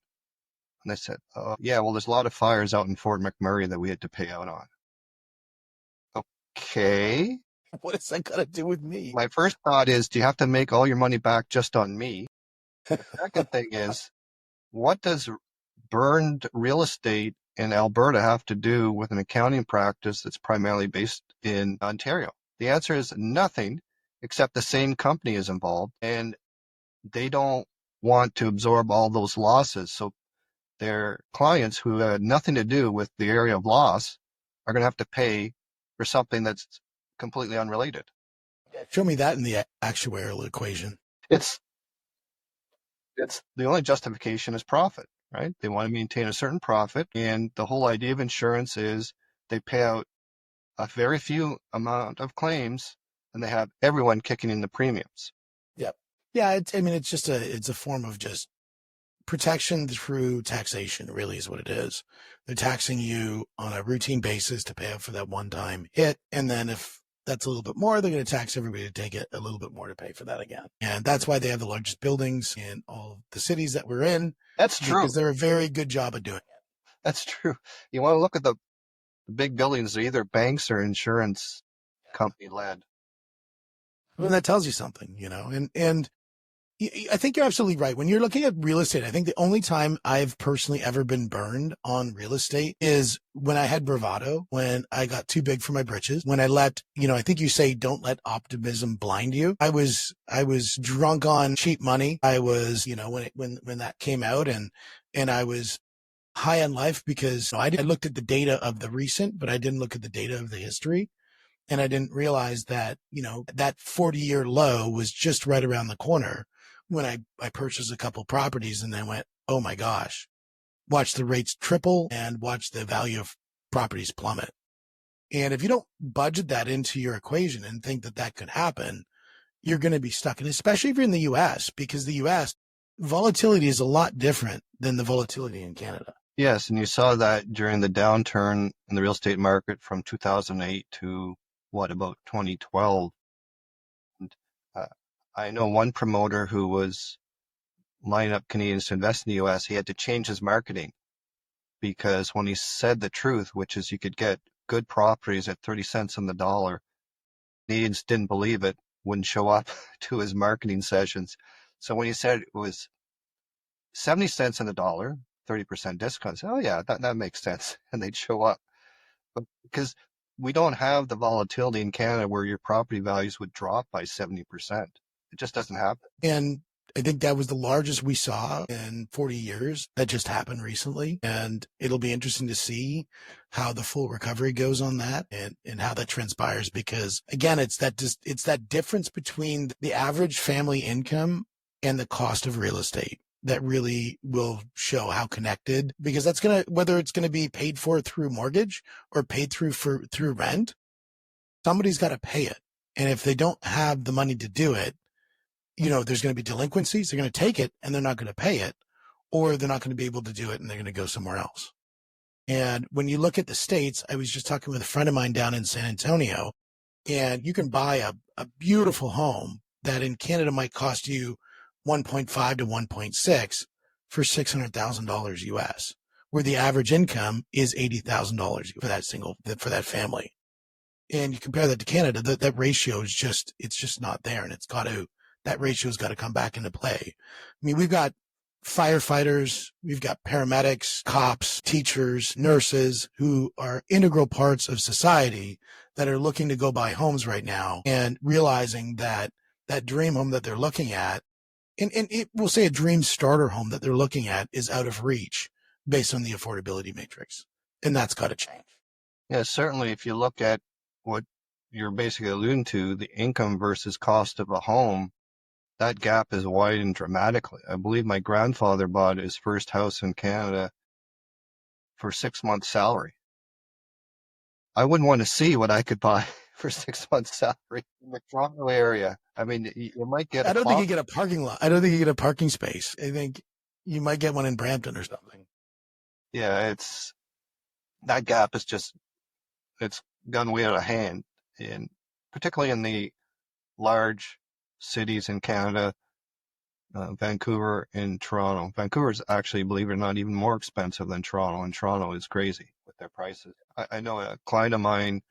And they said, yeah, well, there's a lot of fires out in Fort McMurray that we had to pay out on. Okay. What has that got to do with me? My first thought is, do you have to make all your money back just on me? The second thing is, what does burned real estate in Alberta have to do with an accounting practice that's primarily based in Ontario? The answer is nothing, except the same company is involved and they don't want to absorb all those losses. So their clients who had nothing to do with the area of loss are going to have to pay for something that's completely unrelated. Show me that in the actuarial equation. It's the only justification is profit, right? They want to maintain a certain profit, and the whole idea of insurance is they pay out a very few amount of claims, and they have everyone kicking in the premiums. Yep. Yeah. It's just it's a form of just protection through taxation, really is what it is. They're taxing you on a routine basis to pay up for that one-time hit. And then if that's a little bit more, they're going to tax everybody to take it a little bit more to pay for that again. And that's why they have the largest buildings in all the cities that we're in. That's true. Because they're a very good job of doing it. That's true. You want to look at the big buildings, they're either banks or insurance company led. And that tells you something, and I think you're absolutely right. When you're looking at real estate, I think the only time I've personally ever been burned on real estate is when I had bravado, when I got too big for my britches, when I let, I think you say, don't let optimism blind you. I was drunk on cheap money. I was, when that came out and I was high on life because I looked at the data of the recent, but I didn't look at the data of the history. And I didn't realize that, that 40-year low was just right around the corner when I purchased a couple properties and then went, oh my gosh, watch the rates triple and watch the value of properties plummet. And if you don't budget that into your equation and think that that could happen, you're going to be stuck. And especially if you're in the US, because the US volatility is a lot different than the volatility in Canada. Yes. And you saw that during the downturn in the real estate market from 2008 to about 2012. And, I know one promoter who was lining up Canadians to invest in the US, he had to change his marketing because when he said the truth, which is you could get good properties at 30 cents on the dollar, Canadians didn't believe it, wouldn't show up to his marketing sessions. So when he said it was 70 cents on the dollar, 30% discount, oh yeah, that makes sense. And they'd show up. But because we don't have the volatility in Canada where your property values would drop by 70%. It just doesn't happen. And I think that was the largest we saw in 40 years. That just happened recently. And it'll be interesting to see how the full recovery goes on that and how that transpires. Because again, it's that difference between the average family income and the cost of real estate that really will show how connected, because that's whether it's going to be paid for through mortgage or paid through rent, somebody's got to pay it. And if they don't have the money to do it, there's going to be delinquencies. They're going to take it and they're not going to pay it, or they're not going to be able to do it and they're going to go somewhere else. And when you look at the states, I was just talking with a friend of mine down in San Antonio, and you can buy a beautiful home that in Canada might cost you 1.5 to 1.6 for $600,000 US, where the average income is $80,000 for that family. And you compare that to Canada, that ratio is it's just not there. And that ratio's got to come back into play. I mean, we've got firefighters, we've got paramedics, cops, teachers, nurses who are integral parts of society that are looking to go buy homes right now and realizing that dream home that they're looking at, and we'll say a dream starter home that they're looking at, is out of reach based on the affordability matrix. And that's got to change. Yeah, certainly if you look at what you're basically alluding to, the income versus cost of a home, that gap is widened dramatically. I believe my grandfather bought his first house in Canada for 6 months' salary. I wouldn't want to see what I could buy for 6 months' salary in the Toronto area. I mean, you might get. I don't think you get a parking lot. I don't think you get a parking space. I think you might get one in Brampton or something. Yeah, that gap is it's gone way out of hand, and particularly in the large cities in Canada, Vancouver and Toronto. Vancouver is actually, believe it or not, even more expensive than Toronto, and Toronto is crazy with their prices. I know a client of mine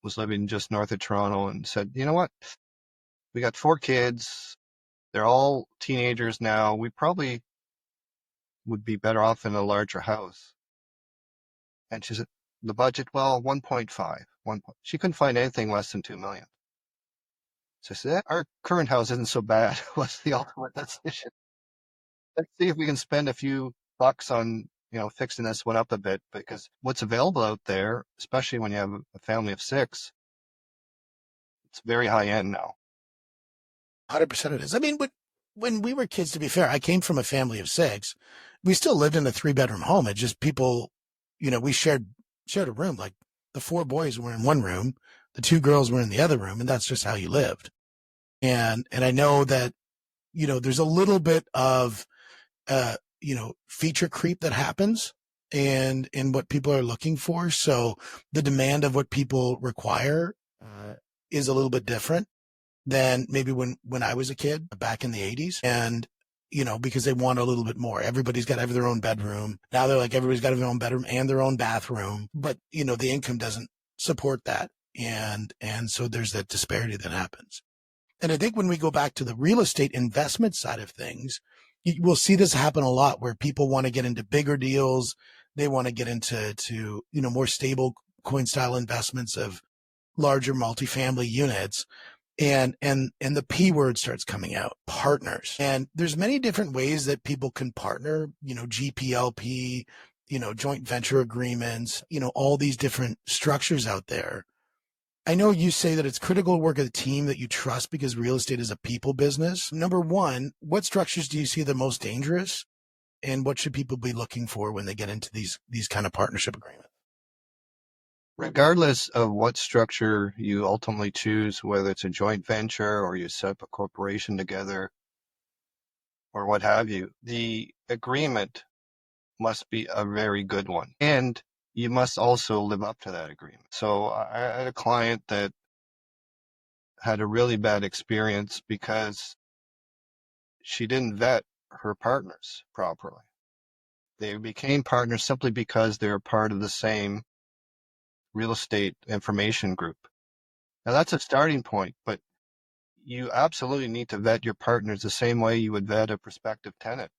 was living just north of Toronto and said, you know what, we got 4 kids, they're all teenagers now, we probably would be better off in a larger house. And she said, the budget, well, 1.5. She couldn't find anything less than 2 million. So I said, our current house isn't so bad. What's the ultimate decision? Let's see if we can spend a few bucks on, fixing this one up a bit, because what's available out there, especially when you have a family of 6, it's very high end now. 100% it is. I mean, when we were kids, to be fair, I came from a family of 6. We still lived in a 3-bedroom home. It just people, we shared a room. Like the 4 boys were in one room, the 2 girls were in the other room, and that's just how you lived. And I know that, there's a little bit of, feature creep that happens and in what people are looking for. So the demand of what people require is a little bit different than maybe when I was a kid back in the 80s. And, because they want a little bit more. Everybody's got to have their own bedroom. Now they're like, everybody's got to have their own bedroom and their own bathroom. But, the income doesn't support that. And so there's that disparity that happens. And I think when we go back to the real estate investment side of things, we'll see this happen a lot where people want to get into bigger deals. They want to get into more stable coin style investments of larger multifamily units. And the P word starts coming out, partners. And there's many different ways that people can partner, GPLP, joint venture agreements, all these different structures out there. I know you say that it's critical work of the team that you trust because real estate is a people business. Number one, what structures do you see the most dangerous? And what should people be looking for when they get into these kind of partnership agreements? Regardless of what structure you ultimately choose, whether it's a joint venture or you set up a corporation together or what have you, the agreement must be a very good one. And you must also live up to that agreement. So I had a client that had a really bad experience because she didn't vet her partners properly. They became partners simply because they were part of the same real estate information group. Now that's a starting point, but you absolutely need to vet your partners the same way you would vet a prospective tenant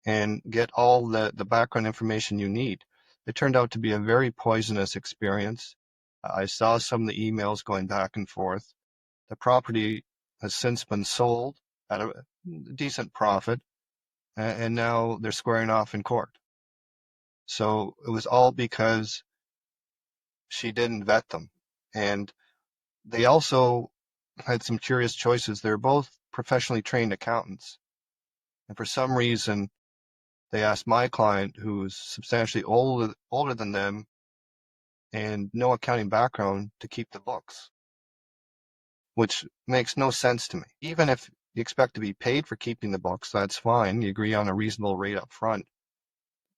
and get all the background information you need. It turned out to be a very poisonous experience. I saw some of the emails going back and forth. The property has since been sold at a decent profit, and now they're squaring off in court. So it was all because she didn't vet them. And they also had some curious choices. They're both professionally trained accountants. And for some reason, they asked my client, who's substantially older than them and no accounting background, to keep the books, which makes no sense to me. Even if you expect to be paid for keeping the books, that's fine. You agree on a reasonable rate up front.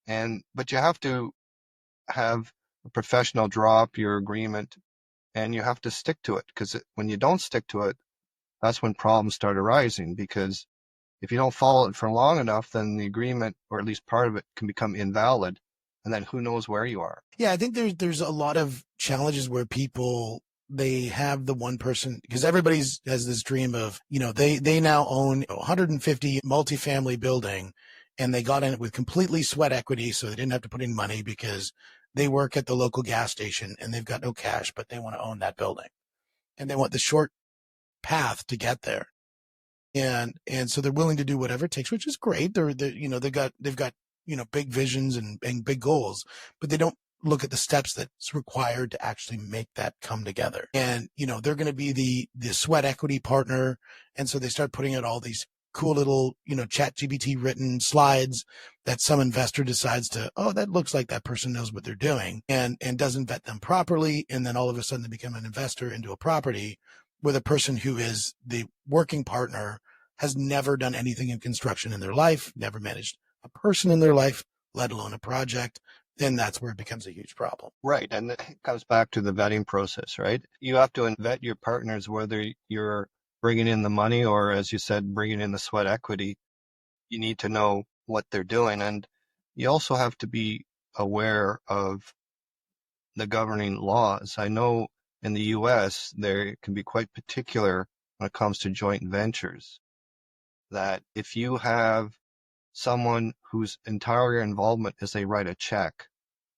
But you have to have a professional draw up your agreement, and you have to stick to it, because when you don't stick to it, that's when problems start arising, because if you don't follow it for long enough, then the agreement, or at least part of it, can become invalid, and then who knows where you are. Yeah, I think there's a lot of challenges where people, they have the one person, because everybody's has this dream of, they now own 150 multifamily building, and they got in it with completely sweat equity, so they didn't have to put in money because they work at the local gas station and they've got no cash, but they want to own that building, and they want the short path to get there. And so they're willing to do whatever it takes, which is great. They've got big visions and big goals, but they don't look at the steps that's required to actually make that come together. And they're going to be the sweat equity partner, and so they start putting out all these cool little ChatGPT written slides that some investor decides to, oh, that looks like that person knows what they're doing, and doesn't vet them properly, and then all of a sudden they become an investor into a property with a person who is the working partner, has never done anything in construction in their life, never managed a person in their life, let alone a project. Then that's where it becomes a huge problem. Right. And it comes back to the vetting process, right? You have to vet your partners, whether you're bringing in the money, or as you said, bringing in the sweat equity, you need to know what they're doing. And you also have to be aware of the governing laws. I know in the US, they can be quite particular when it comes to joint ventures, that if you have someone whose entire involvement is they write a check,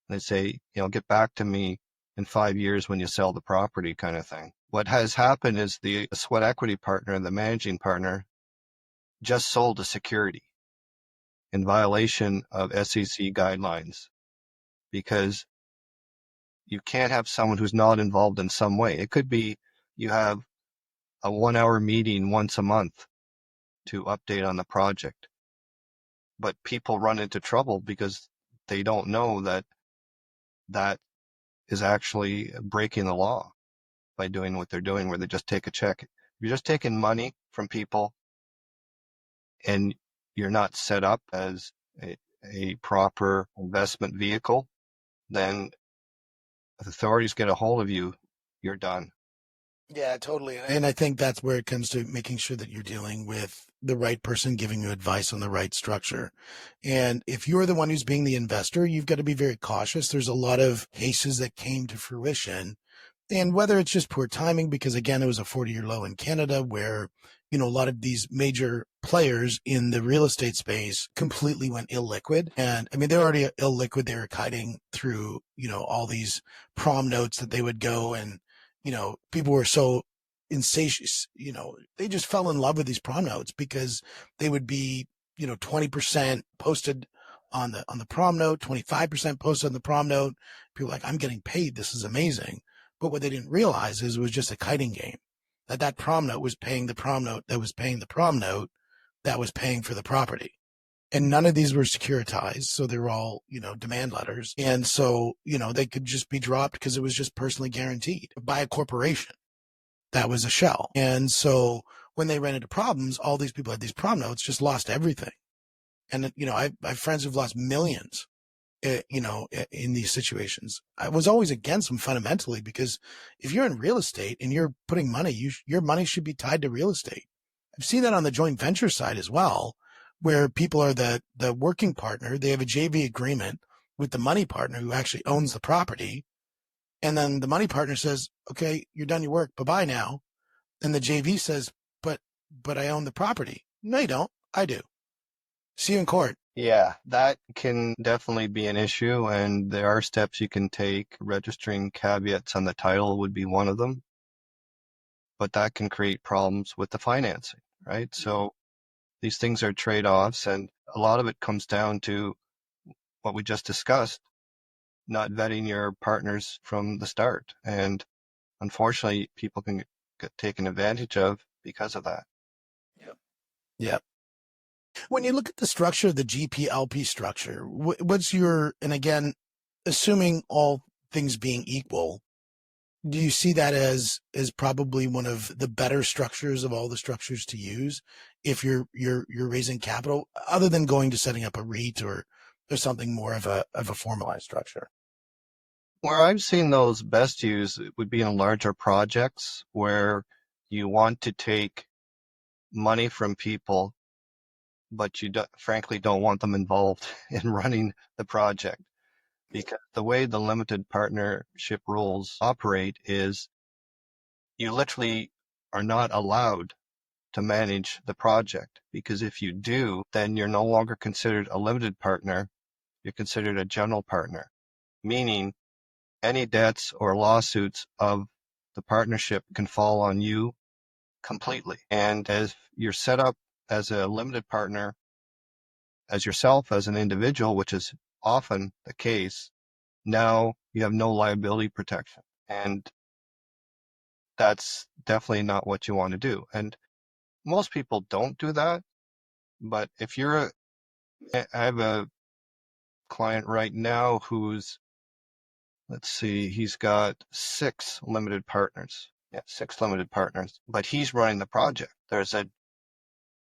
they say, get back to me in 5 years when you sell the property kind of thing. What has happened is the sweat equity partner, the managing partner, just sold a security in violation of SEC guidelines, because you can't have someone who's not involved in some way. It could be you have a 1-hour meeting once a month to update on the project, but people run into trouble because they don't know that that is actually breaking the law by doing what they're doing, where they just take a check. If you're just taking money from people and you're not set up as a proper investment vehicle, then if authorities get a hold of you, you're done. Yeah, totally. And I think that's where it comes to making sure that you're dealing with the right person giving you advice on the right structure. And if you're the one who's being the investor, you've got to be very cautious. There's a lot of cases that came to fruition. And whether it's just poor timing, because again, it was a 40-year low in Canada where, a lot of these major players in the real estate space completely went illiquid. And I mean, they're already illiquid. They were kiting through, all these prom notes that they would go and, people were so insatiate, they just fell in love with these prom notes because they would be, 20% posted on the prom note, 25% posted on the prom note. People were like, I'm getting paid. This is amazing. But what they didn't realize is it was just a kiting game. That prom note was paying the prom note that was paying the prom note that was paying for the property. And none of these were securitized. So they were all, demand letters. And so, they could just be dropped because it was just personally guaranteed by a corporation. That was a shell. And so when they ran into problems, all these people had these prom notes, just lost everything. And, I have friends who've lost millions, in these situations. I was always against them fundamentally because if you're in real estate and you're putting money, your money should be tied to real estate. I've seen that on the joint venture side as well, where people are the working partner. They have a JV agreement with the money partner who actually owns the property. And then the money partner says, okay, you're done your work. Bye-bye now. And the JV says, but I own the property. No, you don't. I do. See you in court. Yeah, that can definitely be an issue, and there are steps you can take. Registering caveats on the title would be one of them, but that can create problems with the financing, right? So these things are trade-offs, and a lot of it comes down to what we just discussed, not vetting your partners from the start. And unfortunately, people can get taken advantage of because of that. Yep. Yep. When you look at the structure of the GP-LP structure, what's and again, assuming all things being equal, do you see that as probably one of the better structures of all the structures to use if you're raising capital, other than going to setting up a REIT or something more of a formalized structure? Where I've seen those best used would be in larger projects where you want to take money from people, but you frankly don't want them involved in running the project. Because the way the limited partnership rules operate is you literally are not allowed to manage the project, because if you do, then you're no longer considered a limited partner, you're considered a general partner, meaning any debts or lawsuits of the partnership can fall on you completely. And as you're set up as a limited partner, as yourself, as an individual, which is often the case, now you have no liability protection. And that's definitely not what you want to do. And most people don't do that. But if I have a client right now who's, let's see, he's got 6 limited partners. Yeah, 6 limited partners, but he's running the project. There's a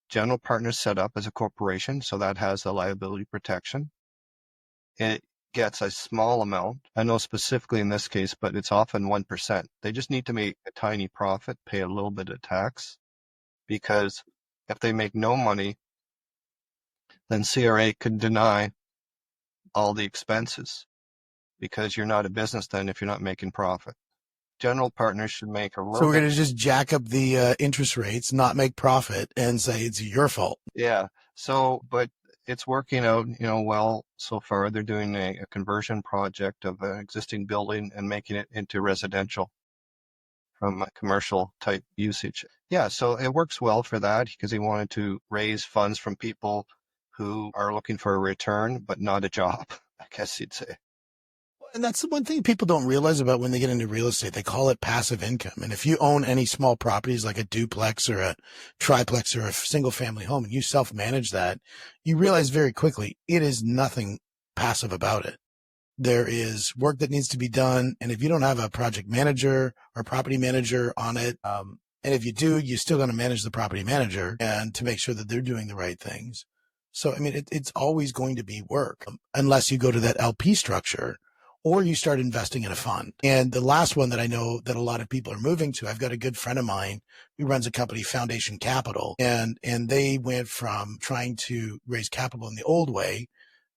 general partner set up as a corporation, so that has the liability protection. It gets a small amount. I know specifically in this case, but it's often 1%. They just need to make a tiny profit, pay a little bit of tax, because if they make no money, then CRA could deny all the expenses because you're not a business then if you're not making profit. General partners should make a So little we're bit. going to just jack up the interest rates, not make profit, and say it's your fault. Yeah. So, but it's working out, well so far. They're doing a conversion project of an existing building and making it into residential from a commercial type usage. Yeah, so it works well for that because he wanted to raise funds from people who are looking for a return, but not a job, I guess you'd say. And that's the one thing people don't realize about when they get into real estate. They call it passive income. And if you own any small properties like a duplex or a triplex or a single family home and you self-manage that, you realize very quickly it is nothing passive about it. There is work that needs to be done. And if you don't have a project manager or property manager on it, and if you do, you're still going to manage the property manager and to make sure that they're doing the right things. So, I mean, it's always going to be work unless you go to that LP structure or you start investing in a fund. And the last one that I know that a lot of people are moving to, I've got a good friend of mine who runs a company, Foundation Capital, and they went from trying to raise capital in the old way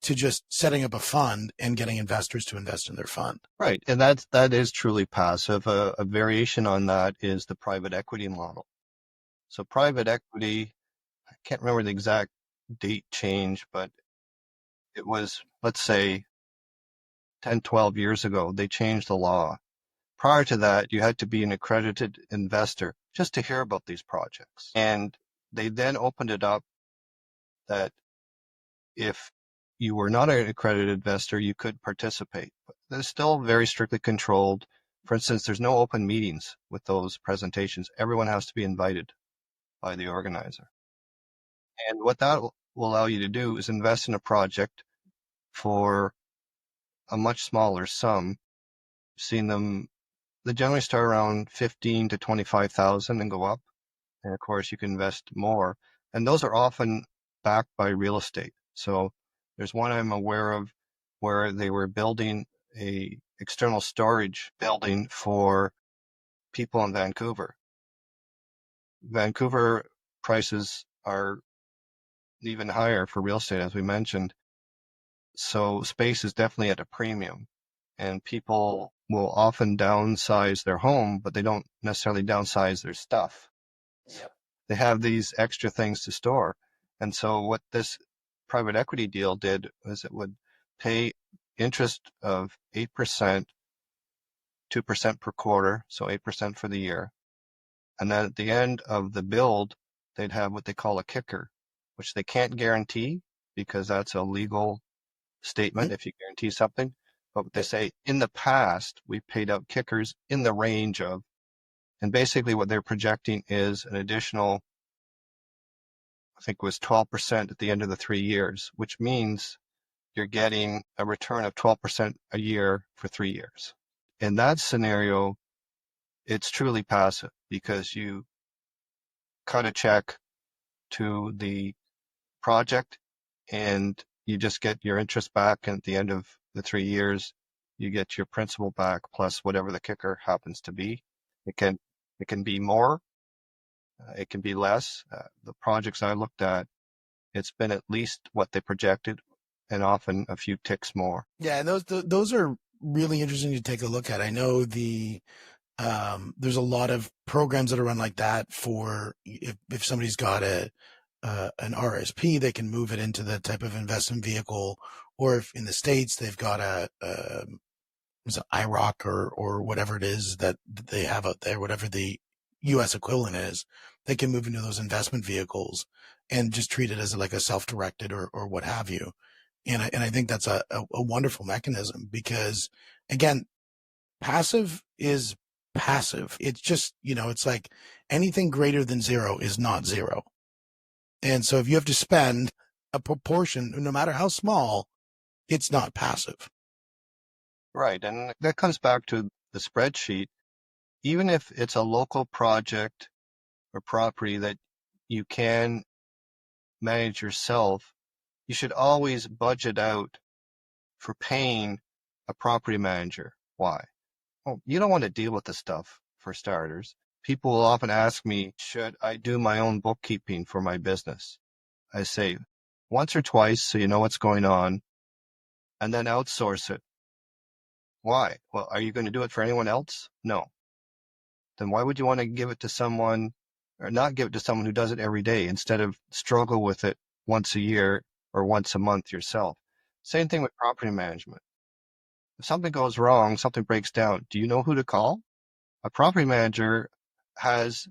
to just setting up a fund and getting investors to invest in their fund. Right, and that is truly passive. A variation on that is the private equity model. So private equity, I can't remember the exact date change, but it was, let's say, 10, 12 years ago, they changed the law. Prior to that, you had to be an accredited investor just to hear about these projects. And they then opened it up that if you were not an accredited investor, you could participate. But they're still very strictly controlled. For instance, there's no open meetings with those presentations. Everyone has to be invited by the organizer. And what that will allow you to do is invest in a project for a much smaller sum. I've seen them, they generally start around 15 to 25,000 and go up. And of course, you can invest more. And those are often backed by real estate. So there's one I'm aware of where they were building a external storage building for people in Vancouver. Vancouver prices are even higher for real estate, as we mentioned. So space is definitely at a premium. And people will often downsize their home, but they don't necessarily downsize their stuff. Yep. They have these extra things to store. And so what this private equity deal did was it would pay interest of 8%, 2% per quarter, so 8% for the year. And then at the end of the build, they'd have what they call a kicker, which they can't guarantee because that's a legal statement if you guarantee something. But they say in the past, we paid out kickers in the range of, and basically what they're projecting is an additional, I think it was 12% at the end of the 3 years, which means you're getting a return of 12% a year for 3 years. In that scenario, it's truly passive because you cut a check to the project and you just get your interest back. And at the end of the 3 years, you get your principal back plus whatever the kicker happens to be. It can be more, it can be less. The projects I looked at, it's been at least what they projected and often a few ticks more. Yeah, and those are really interesting to take a look at. I know there's a lot of programs that are run like that for if somebody's got an RSP, they can move it into the type of investment vehicle, or if in the States they've got it's an IROC or whatever it is that they have out there, whatever the US equivalent is, they can move into those investment vehicles and just treat it as like a self-directed or what have you. And I think that's a wonderful mechanism because, again, passive is passive. It's just, it's like anything greater than zero is not zero. And so if you have to spend a proportion, no matter how small, it's not passive. Right. And that comes back to the spreadsheet. Even if it's a local project or property that you can manage yourself, you should always budget out for paying a property manager. Why? Well, you don't want to deal with the stuff for starters. People will often ask me, should I do my own bookkeeping for my business? I say once or twice so you know what's going on, and then outsource it. Why? Well, are you going to do it for anyone else? No. Then why would you want to give it to someone or not give it to someone who does it every day instead of struggle with it once a year or once a month yourself? Same thing with property management. If something goes wrong, something breaks down, do you know who to call? A property manager has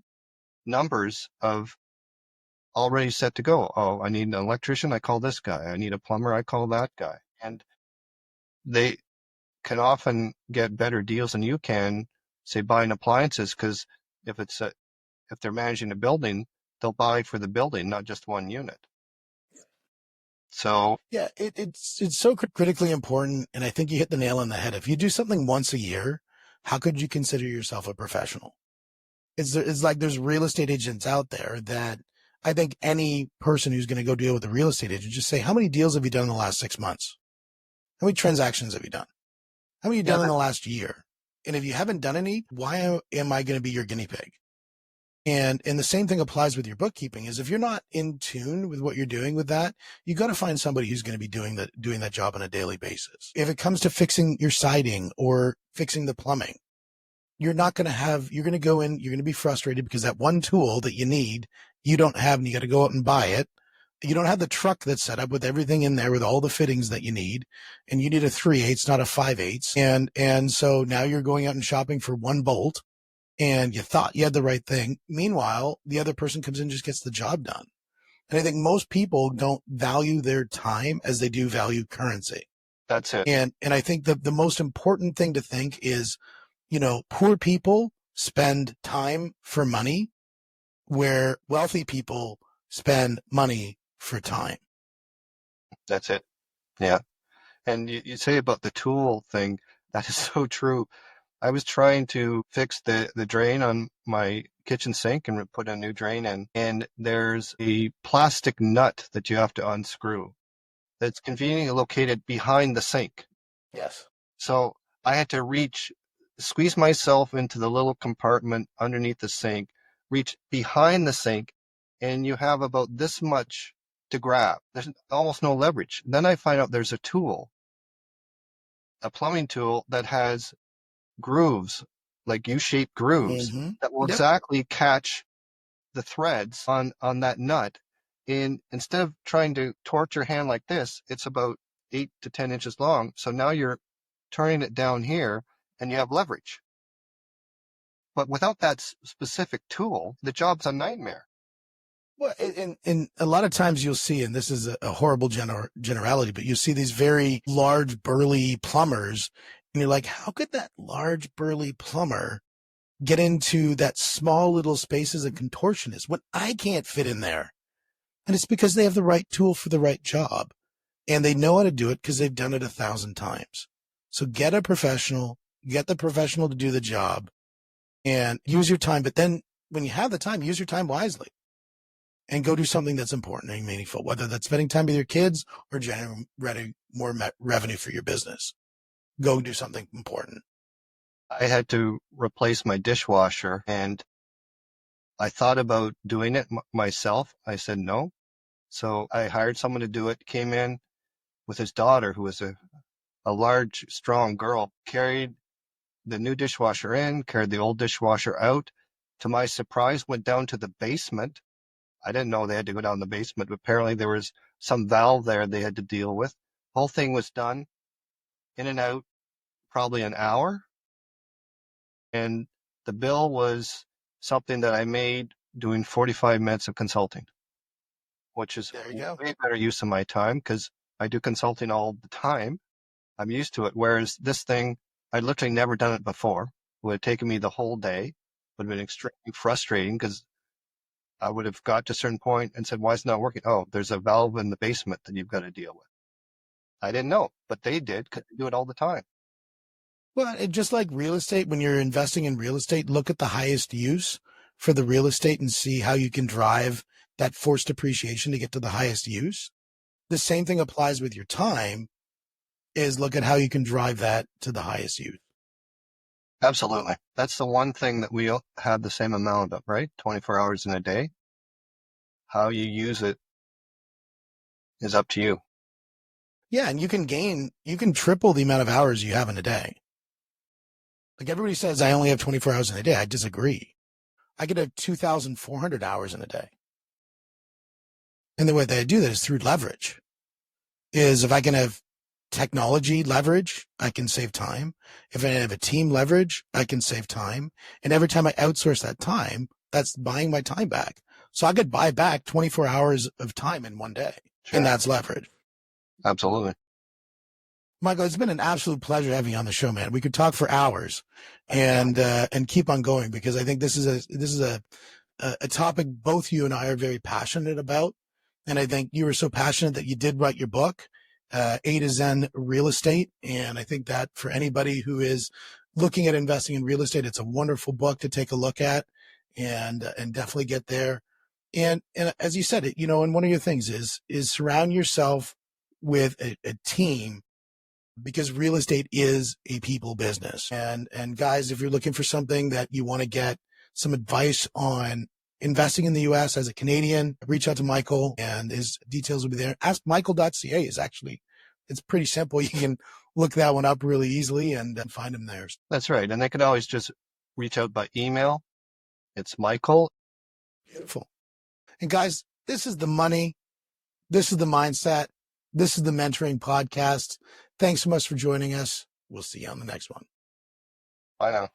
numbers of already set to go. Oh, I need an electrician, I call this guy. I need a plumber, I call that guy. And they can often get better deals than you can, say, buying appliances, because if they're managing a building, they'll buy for the building, not just one unit. So Yeah, it's so critically important, and I think you hit the nail on the head. If you do something once a year, how could you consider yourself a professional? It's like there's real estate agents out there that I think any person who's going to go deal with a real estate agent, just say, how many deals have you done in the last 6 months? How many transactions have you done? How many have you done in the last year? And if you haven't done any, why am I going to be your guinea pig? And the same thing applies with your bookkeeping is if you're not in tune with what you're doing with that, you got to find somebody who's going to be doing that job on a daily basis. If it comes to fixing your siding or fixing the plumbing, you're going to go in, you're going to be frustrated because that one tool that you need, you don't have, and you got to go out and buy it. You don't have the truck that's set up with everything in there with all the fittings that you need, and you need a 3/8, not a 5/8. And so now you're going out and shopping for one bolt, and you thought you had the right thing. Meanwhile, the other person comes in and just gets the job done. And I think most people don't value their time as they do value currency. that's it. And I think the most important thing to think is, poor people spend time for money where wealthy people spend money for time. That's it. Yeah. And you say about the tool thing, that is so true. I was trying to fix the drain on my kitchen sink and put a new drain in, and there's a plastic nut that you have to unscrew that's conveniently located behind the sink. Yes. So I had to squeeze myself into the little compartment underneath the sink, reach behind the sink, and you have about this much to grab. There's almost no leverage. Then I find out there's a tool, a plumbing tool that has grooves, like U-shaped grooves, that will exactly catch the threads on that nut. And instead of trying to torque your hand like this, it's about 8 to 10 inches long. So now you're turning it down here and you have leverage. But without that specific tool, the job's a nightmare. Well, and a lot of times you'll see, and this is a horrible generality, but you see these very large, burly plumbers, and you're like, how could that large, burly plumber get into that small little space as a contortionist when I can't fit in there? And it's because they have the right tool for the right job, and they know how to do it because they've done it 1,000 times. So get the professional to do the job, and use your time. But then when you have the time, use your time wisely. And go do something that's important and meaningful, whether that's spending time with your kids or generating more revenue for your business. Go do something important. I had to replace my dishwasher, and I thought about doing it myself. I said no. So I hired someone to do it, came in with his daughter, who was a large, strong girl, carried the new dishwasher in, carried the old dishwasher out. To my surprise, went down to the basement. I didn't know they had to go down the basement, but apparently there was some valve there they had to deal with. Whole thing was done in and out, probably an hour. And the bill was something that I made doing 45 minutes of consulting, which is way better use of my time because I do consulting all the time. I'm used to it. Whereas this thing, I'd literally never done it before. It would have taken me the whole day. Would have been extremely frustrating because I would have got to a certain point and said, why is it not working? Oh, there's a valve in the basement that you've got to deal with. I didn't know, but they did because they do it all the time. Well, just like real estate, when you're investing in real estate, look at the highest use for the real estate and see how you can drive that forced appreciation to get to the highest use. The same thing applies with your time, is look at how you can drive that to the highest use. Absolutely. That's the one thing that we have the same amount of, right? 24 hours in a day. How you use it is up to you. Yeah, and you can triple the amount of hours you have in a day. Like everybody says, I only have 24 hours in a day. I disagree. I could have 2,400 hours in a day. And the way that I do that is through leverage. Is if I can have technology leverage, I can save time. If I have a team leverage, I can save time. And every time I outsource that time, that's buying my time back. So I could buy back 24 hours of time in one day. Sure. And that's leverage. Absolutely. Michael, it's been an absolute pleasure having you on the show, man. We could talk for hours and keep on going, because I think this is a topic both you and I are very passionate about. And I think you were so passionate that you did write your book, A to Zen Real Estate. And I think that for anybody who is looking at investing in real estate, it's a wonderful book to take a look at and definitely get there. And as you said, it, and one of your things is surround yourself with a team, because real estate is a people business. And guys, if you're looking for something that you want to get some advice on investing in the US as a Canadian, reach out to Michael, and his details will be there. AskMichael.ca is actually, it's pretty simple. You can look that one up really easily and find him there. That's right. And they can always just reach out by email. It's Michael. Beautiful. And guys, this is the money. This is the mindset. This is the mentoring podcast. Thanks so much for joining us. We'll see you on the next one. Bye now.